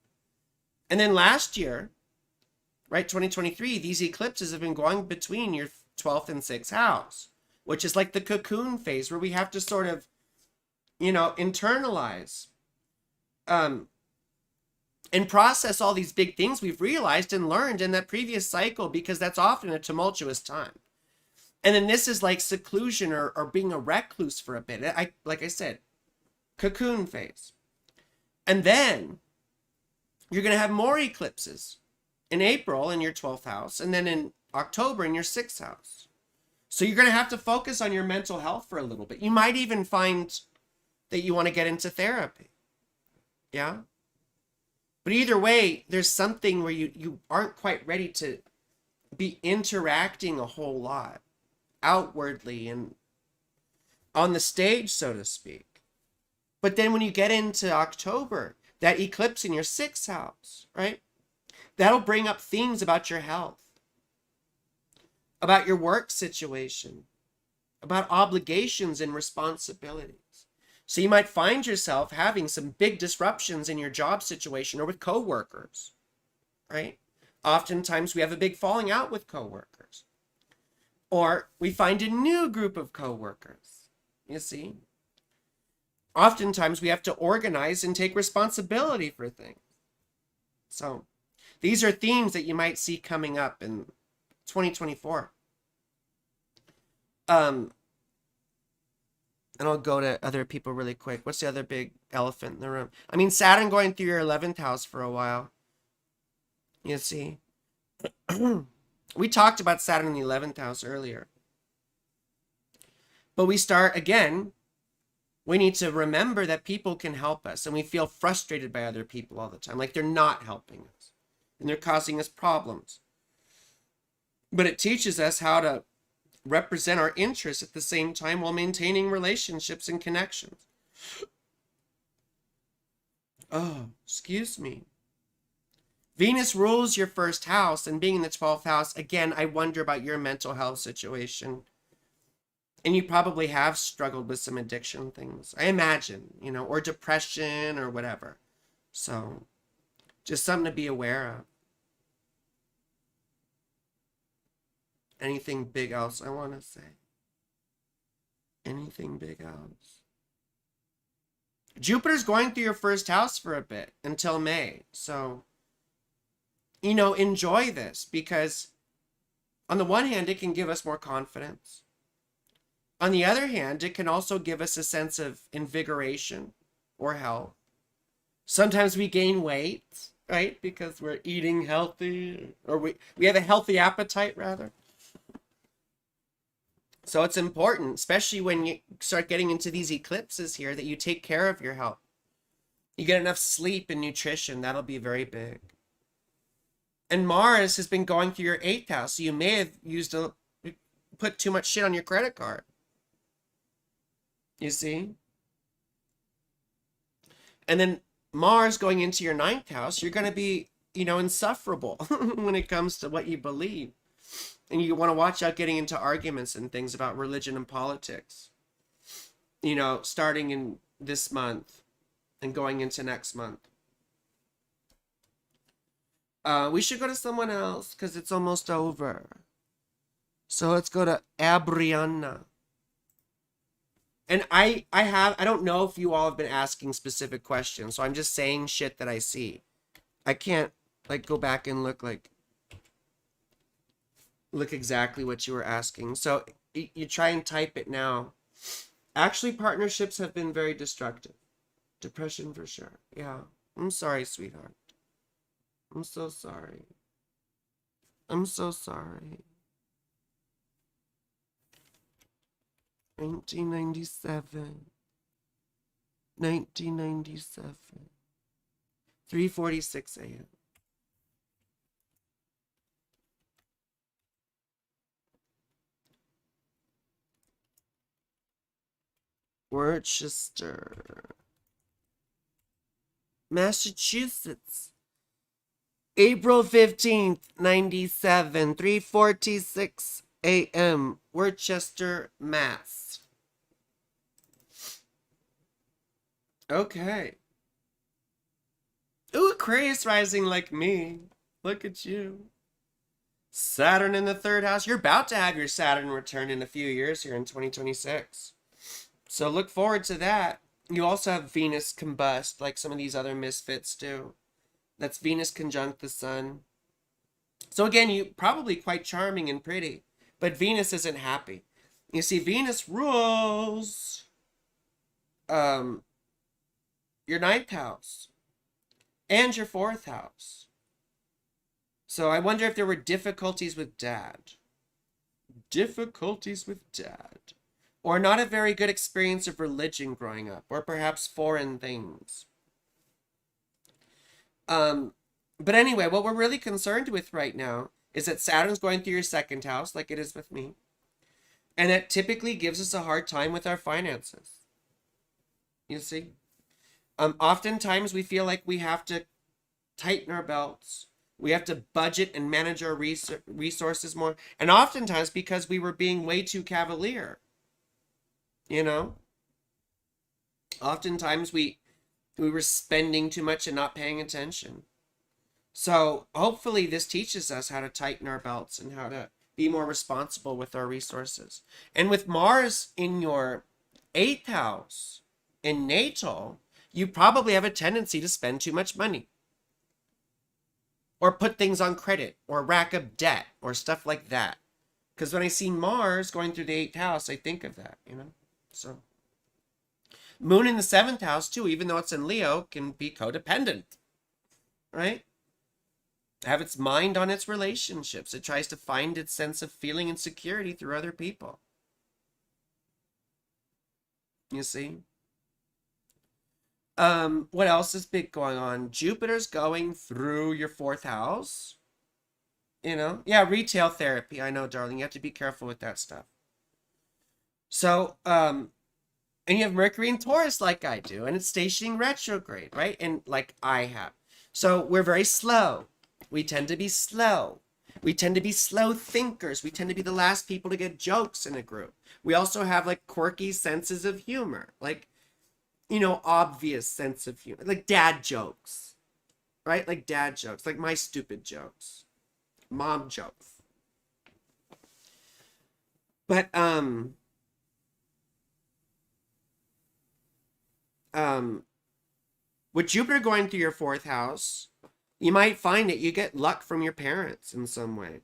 And then last year, right, 2023, these eclipses have been going between your 12th and 6th house, which is like the cocoon phase where we have to sort of, internalize and process all these big things we've realized and learned in that previous cycle, because that's often a tumultuous time. And then this is like seclusion or being a recluse for a bit. Like I said, cocoon phase. And then you're going to have more eclipses in April in your 12th house, and then in October in your 6th house. So you're going to have to focus on your mental health for a little bit. You might even find that you want to get into therapy. Yeah? But either way, there's something where you aren't quite ready to be interacting a whole lot outwardly and on the stage, so to speak. But then when you get into October, that eclipse in your 6th house, right? That'll bring up themes about your health, about your work situation, about obligations and responsibilities. So you might find yourself having some big disruptions in your job situation or with coworkers, right? Oftentimes we have a big falling out with coworkers. Or we find a new group of coworkers, you see? Oftentimes we have to organize and take responsibility for things. So these are themes that you might see coming up in 2024. And I'll go to other people really quick. What's the other big elephant in the room? I mean, Saturn going through your 11th house for a while. You see? We talked about Saturn in the 11th house earlier. But we start, again, we need to remember that people can help us. And we feel frustrated by other people all the time. Like they're not helping us. And they're causing us problems. But it teaches us how to represent our interests at the same time while maintaining relationships and connections. Oh, excuse me. Venus rules your 1st house, and being in the 12th house, again, I wonder about your mental health situation. And you probably have struggled with some addiction things, I imagine, or depression or whatever. So just something to be aware of. Anything big else I want to say? Anything big else? Jupiter's going through your 1st house for a bit until May. So, enjoy this, because on the one hand, it can give us more confidence. On the other hand, it can also give us a sense of invigoration or health. Sometimes we gain weight, right? Because we're eating healthy, or we have a healthy appetite, rather. So it's important, especially when you start getting into these eclipses here, that you take care of your health. You get enough sleep and nutrition. That'll be very big. And Mars has been going through your 8th house. So you may have put too much shit on your credit card. You see? And then Mars going into your 9th house, you're going to be, insufferable when it comes to what you believe. And you want to watch out getting into arguments and things about religion and politics. Starting in this month and going into next month. We should go to someone else because it's almost over. So let's go to Abriana. And I don't know if you all have been asking specific questions, so I'm just saying shit that I see. I can't go back and look look exactly what you were asking. So you try and type it now. Actually, partnerships have been very destructive. Depression for sure. Yeah. I'm sorry, sweetheart. I'm so sorry. I'm so sorry. 1997. 1997. 3:46 a.m. Worcester, Massachusetts. April 15th, 97, 3:46 a.m. Worcester, Mass. Okay. Ooh, Aquarius rising like me. Look at you. Saturn in the third house. You're about to have your Saturn return in a few years here in 2026. So look forward to that. You also have Venus combust, like some of these other misfits do. That's Venus conjunct the sun. So again, you probably quite charming and pretty, but Venus isn't happy. You see, Venus rules your ninth house and your fourth house. So I wonder if there were difficulties with dad. Difficulties with dad. Or not a very good experience of religion growing up, or perhaps foreign things. But anyway, what we're really concerned with right now is that Saturn's going through your second house, like it is with me. And that typically gives us a hard time with our finances. You see? Oftentimes we feel like we have to tighten our belts. We have to budget and manage our resources more. And oftentimes because we were being way too cavalier. You know? Oftentimes we were spending too much and not paying attention. So hopefully this teaches us how to tighten our belts and how to be more responsible with our resources. And with Mars in your 8th house in natal, you probably have a tendency to spend too much money. Or put things on credit or rack up debt or stuff like that. Because when I see Mars going through the 8th house, I think of that, you know? So Moon in the 7th house too, even though it's in Leo, can be codependent, right? Have its mind on its relationships. It tries to find its sense of feeling and security through other people. You see? What else is big going on? Jupiter's going through your 4th house. You know? Yeah, retail therapy. I know, darling. You have to be careful with that stuff. So, and you have Mercury in Taurus like I do, and it's stationing retrograde, right? And like I have. So we're very slow. We tend to be slow. We tend to be slow thinkers. We tend to be the last people to get jokes in a group. We also have like quirky senses of humor, like, you know, obvious sense of humor, like dad jokes, right? Like dad jokes, like my stupid jokes, mom jokes. But, with Jupiter going through your 4th house, you might find that you get luck from your parents in some way.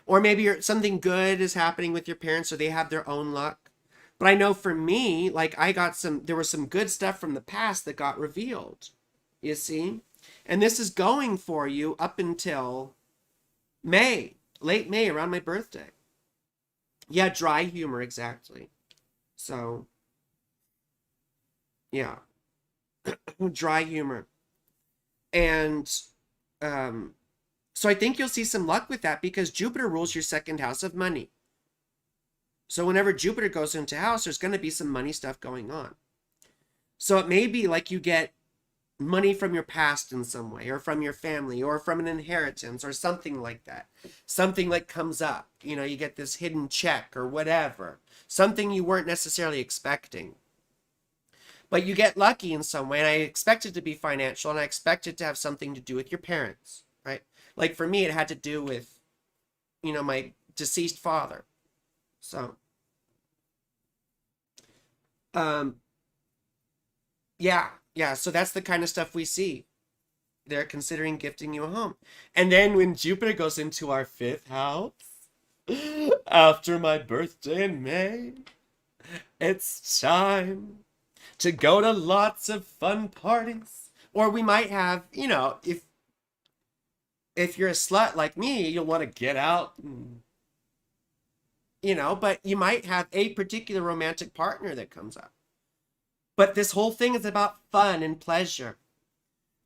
Or maybe something good is happening with your parents, or they have their own luck. But I know for me, like there was some good stuff from the past that got revealed. You see? And this is going for you up until May, late May, around my birthday. Yeah, dry humor, exactly. So, yeah, dry humor. And so I think you'll see some luck with that because Jupiter rules your 2nd house of money. So whenever Jupiter goes into house, there's going to be some money stuff going on. So it may be like you get money from your past in some way, or from your family, or from an inheritance, or something like that. Something like comes up, you know, you get this hidden check or whatever. Something you weren't necessarily expecting. But you get lucky in some way, and I expect it to be financial, and I expect it to have something to do with your parents, right? Like for me, it had to do with, you know, my deceased father. So, yeah, so that's the kind of stuff we see. They're considering gifting you a home. And then when Jupiter goes into our 5th house, After my birthday in May, it's time to go to lots of fun parties. Or we might have, if you're a slut like me, you'll want to get out and, but you might have a particular romantic partner that comes up. But this whole thing is about fun and pleasure.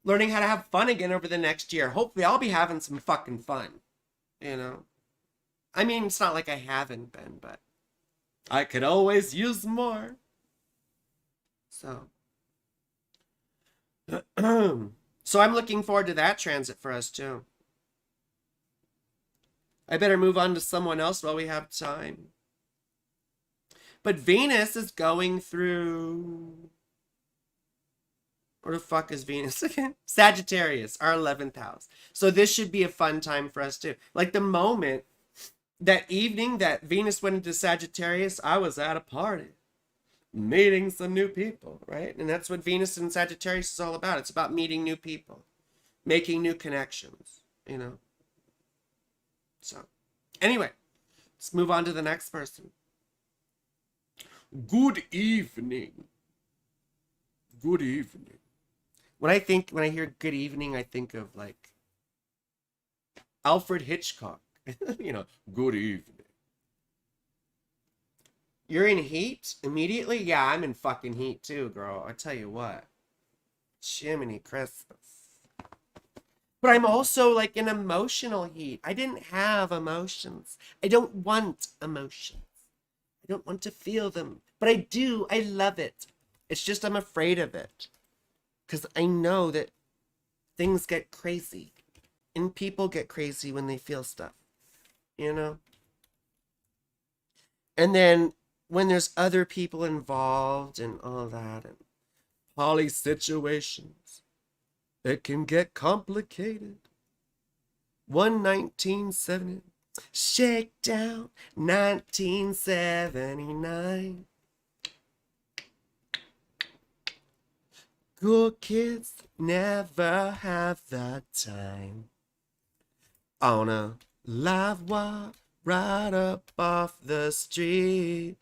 Learning how to have fun again over the next year. Hopefully I'll be having some fucking fun, I mean, it's not like I haven't been, but I could always use more. So. So I'm looking forward to that transit for us too. I better move on to someone else while we have time. But Venus is going through... Where the fuck is Venus again? Sagittarius, our 11th house. So this should be a fun time for us too. Like the moment, that evening that Venus went into Sagittarius, I was at a party. Meeting some new people, right? And that's what Venus and Sagittarius is all about. It's about meeting new people. Making new connections, So, anyway, let's move on to the next person. Good evening. Good evening. When I hear good evening, I think of like Alfred Hitchcock. Good evening. You're in heat immediately? Yeah, I'm in fucking heat too, girl. I tell you what. Jiminy Christmas. But I'm also like in emotional heat. I didn't have emotions. I don't want emotions. I don't want to feel them. But I do. I love it. It's just I'm afraid of it. Because I know that things get crazy. And people get crazy when they feel stuff. And then when there's other people involved and all that and poly situations, it can get complicated. 1970, Shakedown, 1979. Good kids never have the time. On a live wire right up off the street,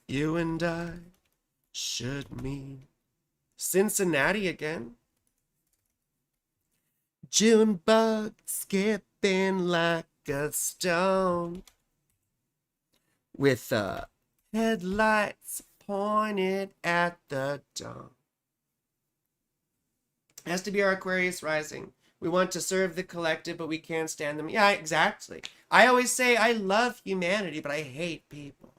you and I should meet. Cincinnati again. June bug skipping like a stone, with the headlights pointed at the dawn. It has to be our Aquarius rising. We want to serve the collective, but we can't stand them. Yeah, exactly. I always say I love humanity, but I hate people.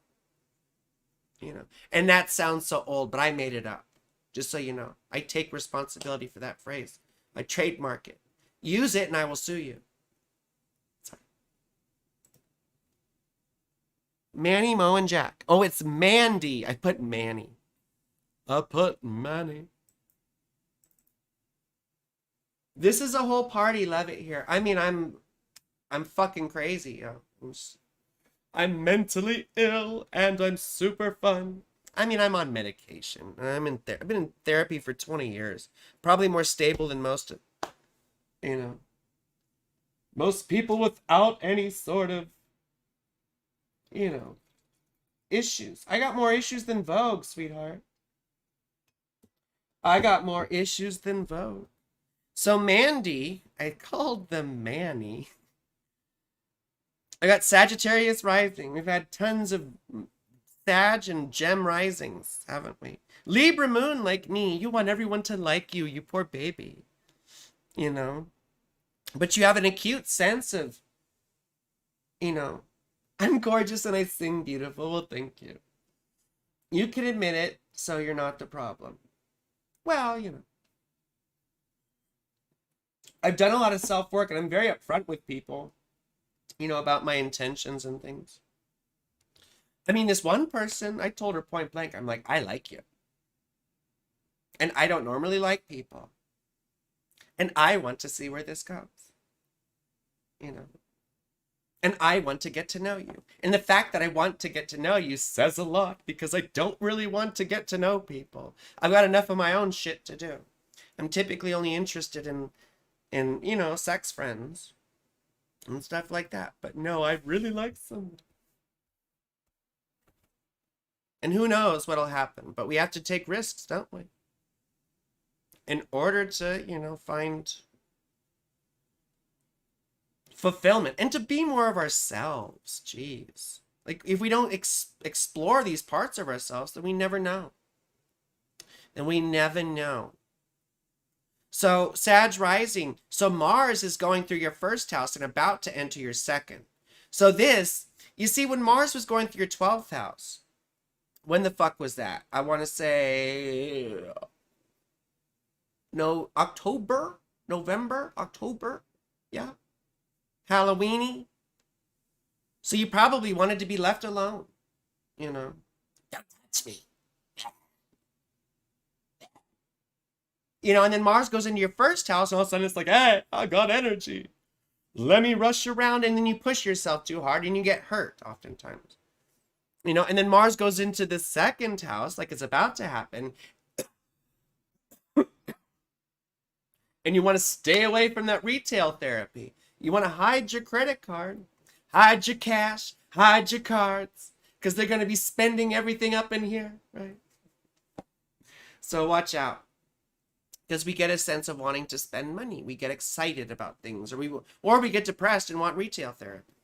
And that sounds so old, but I made it up. Just so you know. I take responsibility for that phrase. I trademark it. Use it and I will sue you. Sorry. Manny, Mo, and Jack. Oh, it's Mandy. I put Manny. I put Manny. This is a whole party. Love it here. I mean, I'm fucking crazy. I'm mentally ill and I'm super fun. I mean, I'm on medication. I've been in therapy for 20 years. Probably more stable than most most people without any sort of, issues. I got more issues than Vogue, sweetheart. I got more issues than Vogue. So Mandy, I called them Manny. I got Sagittarius rising. We've had tons of Sag and Gem risings, haven't we? Libra moon like me. You want everyone to like you, you poor baby. But you have an acute sense of, I'm gorgeous and I sing beautiful. Well, thank you. You can admit it, so you're not the problem. Well, I've done a lot of self-work and I'm very upfront with people, about my intentions and things. I mean, this one person, I told her point blank, I'm like, I like you. And I don't normally like people. And I want to see where this goes. And I want to get to know you. And the fact that I want to get to know you says a lot, because I don't really want to get to know people. I've got enough of my own shit to do. I'm typically only interested in sex friends and stuff like that. But no, I really like someone. And who knows what'll happen. But we have to take risks, don't we? In order to, find fulfillment and to be more of ourselves. Jeez. Like, if we don't explore these parts of ourselves, then we never know. And we never know. So, Sag rising. So, Mars is going through your first house and about to enter your second. So, you see, when Mars was going through your 12th house, when the fuck was that? I want to say, no, November, October. Yeah. Halloweeny. So you probably wanted to be left alone. Don't touch me. And then Mars goes into your first house, and all of a sudden it's like, hey, I got energy. Let me rush around, and then you push yourself too hard, and you get hurt oftentimes. And then Mars goes into the second house, like it's about to happen, and you want to stay away from that retail therapy. You want to hide your credit card, hide your cash, hide your cards, because they're going to be spending everything up in here, right? So watch out. Because we get a sense of wanting to spend money. We get excited about things, or we get depressed and want retail therapy.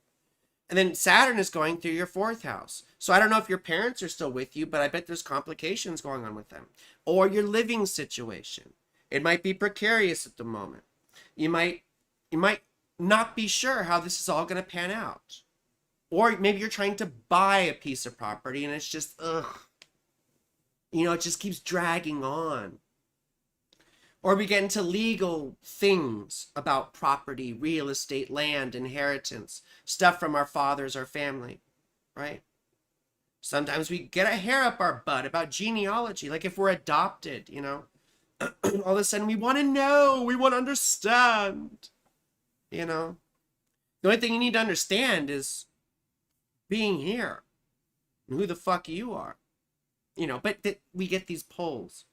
And then Saturn is going through your 4th house. So I don't know if your parents are still with you, but I bet there's complications going on with them. Or your living situation. It might be precarious at the moment. You might not be sure how this is all going to pan out. Or maybe you're trying to buy a piece of property and it's just, it just keeps dragging on. Or we get into legal things about property, real estate, land, inheritance, stuff from our fathers or family, right? Sometimes we get a hair up our butt about genealogy, like if we're adopted, all of a sudden we want to know, we want to understand, The only thing you need to understand is being here and who the fuck you are, but we get these polls,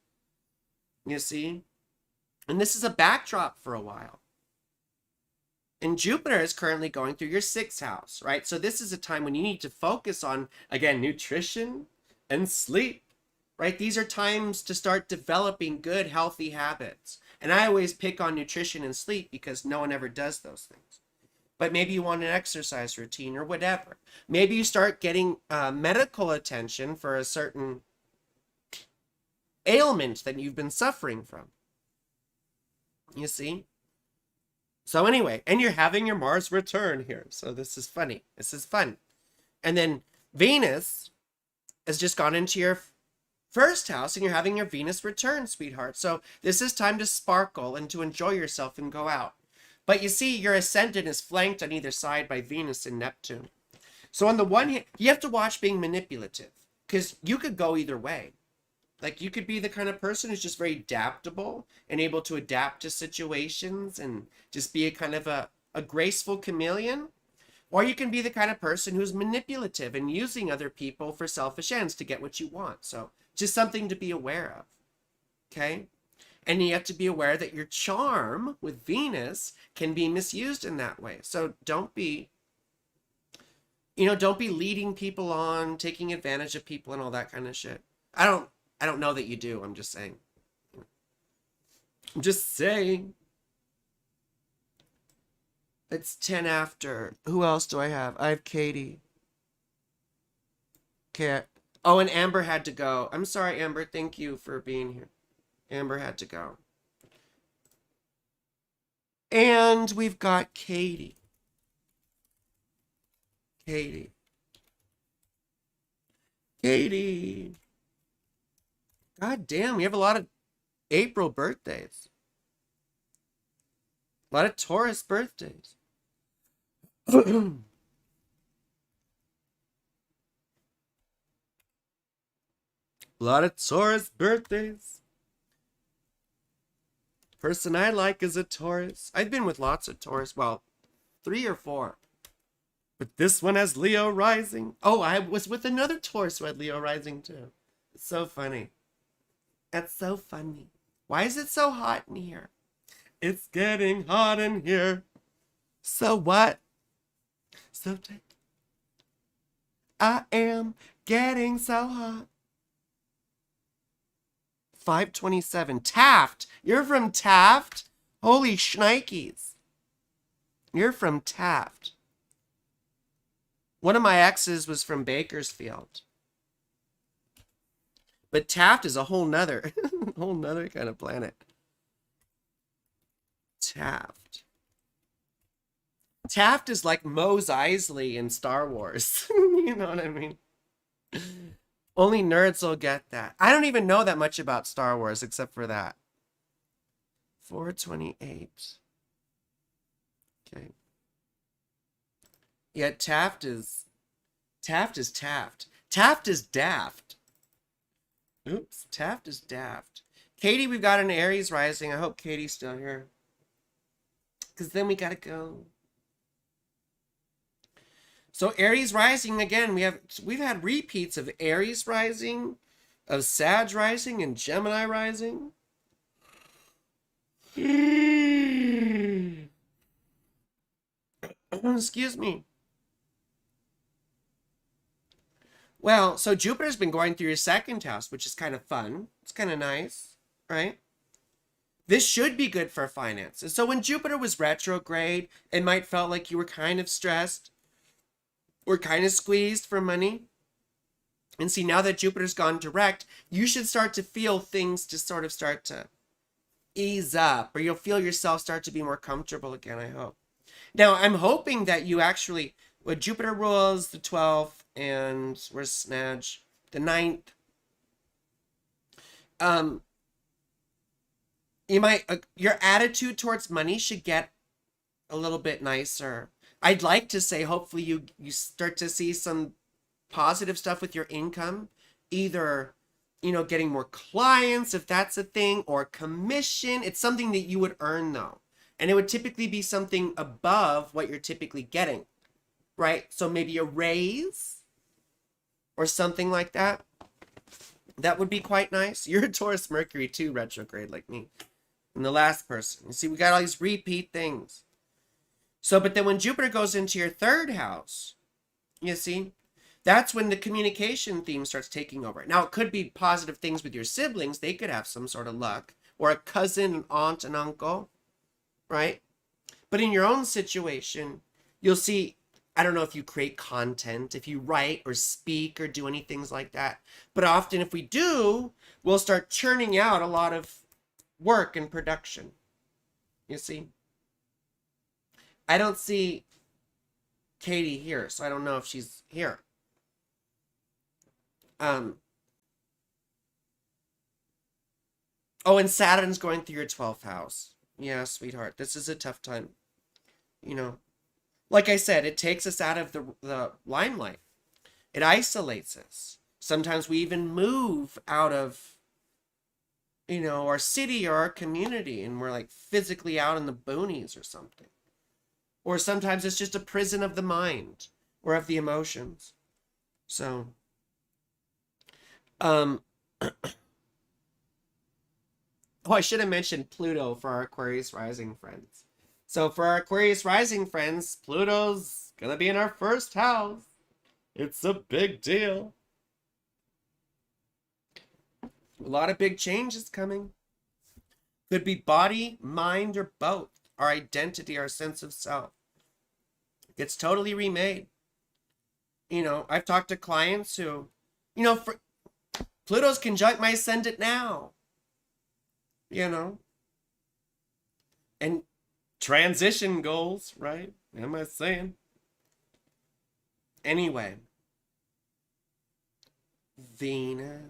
you see? And this is a backdrop for a while. And Jupiter is currently going through your 6th house, right? So this is a time when you need to focus on, again, nutrition and sleep, right? These are times to start developing good, healthy habits. And I always pick on nutrition and sleep because no one ever does those things. But maybe you want an exercise routine or whatever. Maybe you start getting medical attention for a certain ailment that you've been suffering from. You see? So anyway, and you're having your Mars return here. So this is funny. This is fun. And then Venus has just gone into your 1st house and you're having your Venus return, sweetheart. So this is time to sparkle and to enjoy yourself and go out. But you see, your ascendant is flanked on either side by Venus and Neptune. So on the one hand, you have to watch being manipulative because you could go either way. Like, you could be the kind of person who's just very adaptable and able to adapt to situations and just be a kind of a graceful chameleon. Or you can be the kind of person who's manipulative and using other people for selfish ends to get what you want. So just something to be aware of. Okay? And you have to be aware that your charm with Venus can be misused in that way. So don't be leading people on, taking advantage of people and all that kind of shit. I don't know that you do. I'm just saying. It's 10 after. Who else do I have? I have Katie. Okay. Oh, and Amber had to go. I'm sorry, Amber. Thank you for being here. Amber had to go. And we've got Katie. Katie. God damn, we have a lot of April birthdays. A lot of Taurus birthdays. A lot of Taurus birthdays. Person I like is a Taurus. I've been with lots of Taurus. Well, 3 or 4. But this one has Leo rising. Oh, I was with another Taurus who had Leo rising too. It's so funny. That's so funny. Why is it so hot in here? It's getting hot in here. So what? So tight. I am getting so hot. 527. Taft. You're from Taft? Holy shnikes. You're from Taft. One of my exes was from Bakersfield. But Taft is a whole nother kind of planet. Taft. Taft is like Mos Eisley in Star Wars. You know what I mean? Only nerds will get that. I don't even know that much about Star Wars except for that. 428. Okay. Yeah, Taft is Taft. Taft is daft. Oops, Taft is daft. Katie, we've got an Aries rising. I hope Katie's still here. Because then we gotta go. So Aries rising again. We've had repeats of Aries rising, of Sag rising, and Gemini rising. Excuse me. Well, so Jupiter's been going through your second house, which is kind of fun. It's kind of nice, right? This should be good for finances. So when Jupiter was retrograde, it might felt like you were kind of stressed or kind of squeezed for money. And see, now that Jupiter's gone direct, you should start to feel things just sort of start to ease up, or you'll feel yourself start to be more comfortable again, I hope. Now, I'm hoping that you actually, what Jupiter rules the 12th, and where's Snatch? The 9th. You might, your attitude towards money should get a little bit nicer. I'd like to say, hopefully you start to see some positive stuff with your income, either, you know, getting more clients, if that's a thing, or commission. It's something that you would earn though. And it would typically be something above what you're typically getting, right? So maybe a raise or something like that. That would be quite nice. You're a Taurus Mercury too, retrograde like me. And the last person. You see, we got all these repeat things. So, but then when Jupiter goes into your third house, you see, that's when the communication theme starts taking over. Now, it could be positive things with your siblings. They could have some sort of luck. Or a cousin, an aunt, an uncle, right? But in your own situation, you'll see, I don't know if you create content, if you write or speak or do any things like that. But often if we do, we'll start churning out a lot of work and production. You see? I don't see Katie here, so I don't know if she's here. Oh, and Saturn's going through your 12th house. Yeah, sweetheart, this is a tough time. You know, like I said, it takes us out of the limelight. It isolates us. Sometimes we even move out of, you know, our city or our community, and we're like physically out in the boonies or something. Or sometimes it's just a prison of the mind or of the emotions. So, oh, I should have mentioned Pluto for our Aquarius rising friends. So for our Aquarius rising friends, Pluto's gonna be in our first house. It's a big deal. A lot of big changes coming. Could be body, mind, or both. Our identity, our sense of self. It's totally remade. You know, I've talked to clients who, you know, for Pluto's conjunct my ascendant now. You know. And transition goals, right? Am I saying? Anyway. Venus.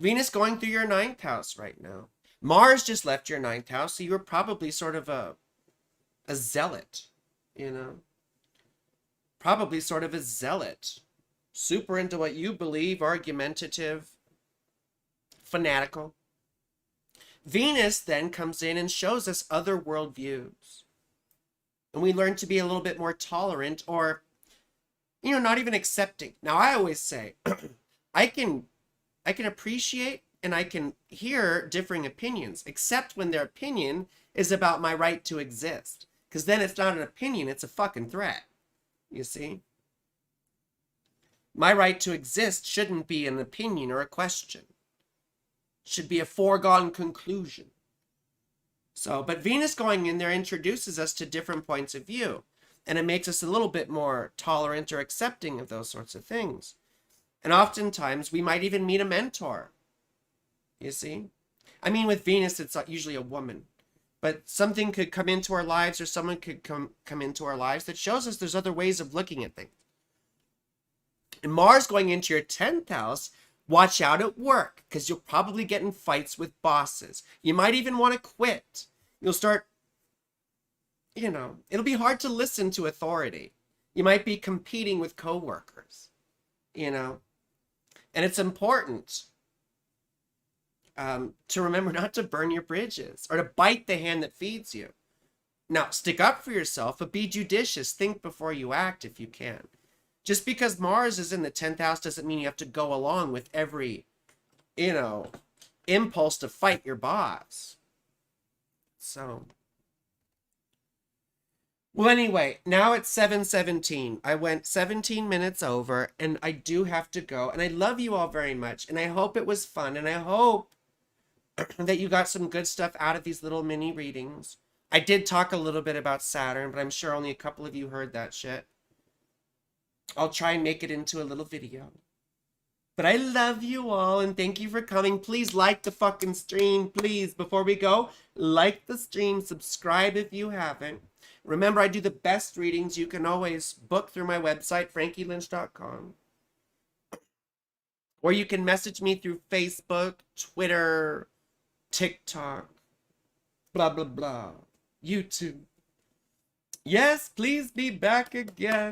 Venus going through your 9th house right now. Mars just left your 9th house, so you were probably sort of a zealot, you know? Probably sort of a zealot. Super into what you believe, argumentative, fanatical. Venus then comes in and shows us other worldviews. And we learn to be a little bit more tolerant, or, you know, not even accepting. Now, I always say, I can appreciate and I can hear differing opinions, except when their opinion is about my right to exist. Because then it's not an opinion, it's a fucking threat. You see? My right to exist shouldn't be an opinion or a question. It should be a foregone conclusion. So, but Venus going in there introduces us to different points of view, and it makes us a little bit more tolerant or accepting of those sorts of things. And oftentimes we might even meet a mentor. You see? I mean, with Venus, it's usually a woman. But something could come into our lives, or someone could come into our lives that shows us there's other ways of looking at things. And Mars going into your 10th house, watch out at work, because you'll probably get in fights with bosses. You might even want to quit. You'll start, it'll be hard to listen to authority. You might be competing with coworkers, And it's important to remember not to burn your bridges or to bite the hand that feeds you. Now, stick up for yourself, but be judicious. Think before you act if you can. Just because Mars is in the 10th house doesn't mean you have to go along with every, impulse to fight your boss. So, well, anyway, now it's 7:17. I went 17 minutes over, and I do have to go. And I love you all very much, and I hope it was fun, and I hope that you got some good stuff out of these little mini readings. I did talk a little bit about Saturn, but I'm sure only a couple of you heard that shit. I'll try and make it into a little video. But I love you all, and thank you for coming. Please like the fucking stream, please. Before we go, like the stream, subscribe if you haven't. Remember, I do the best readings. You can always book through my website, frankielynch.com. Or you can message me through Facebook, Twitter, TikTok, blah, blah, blah, YouTube. Yes, please be back again.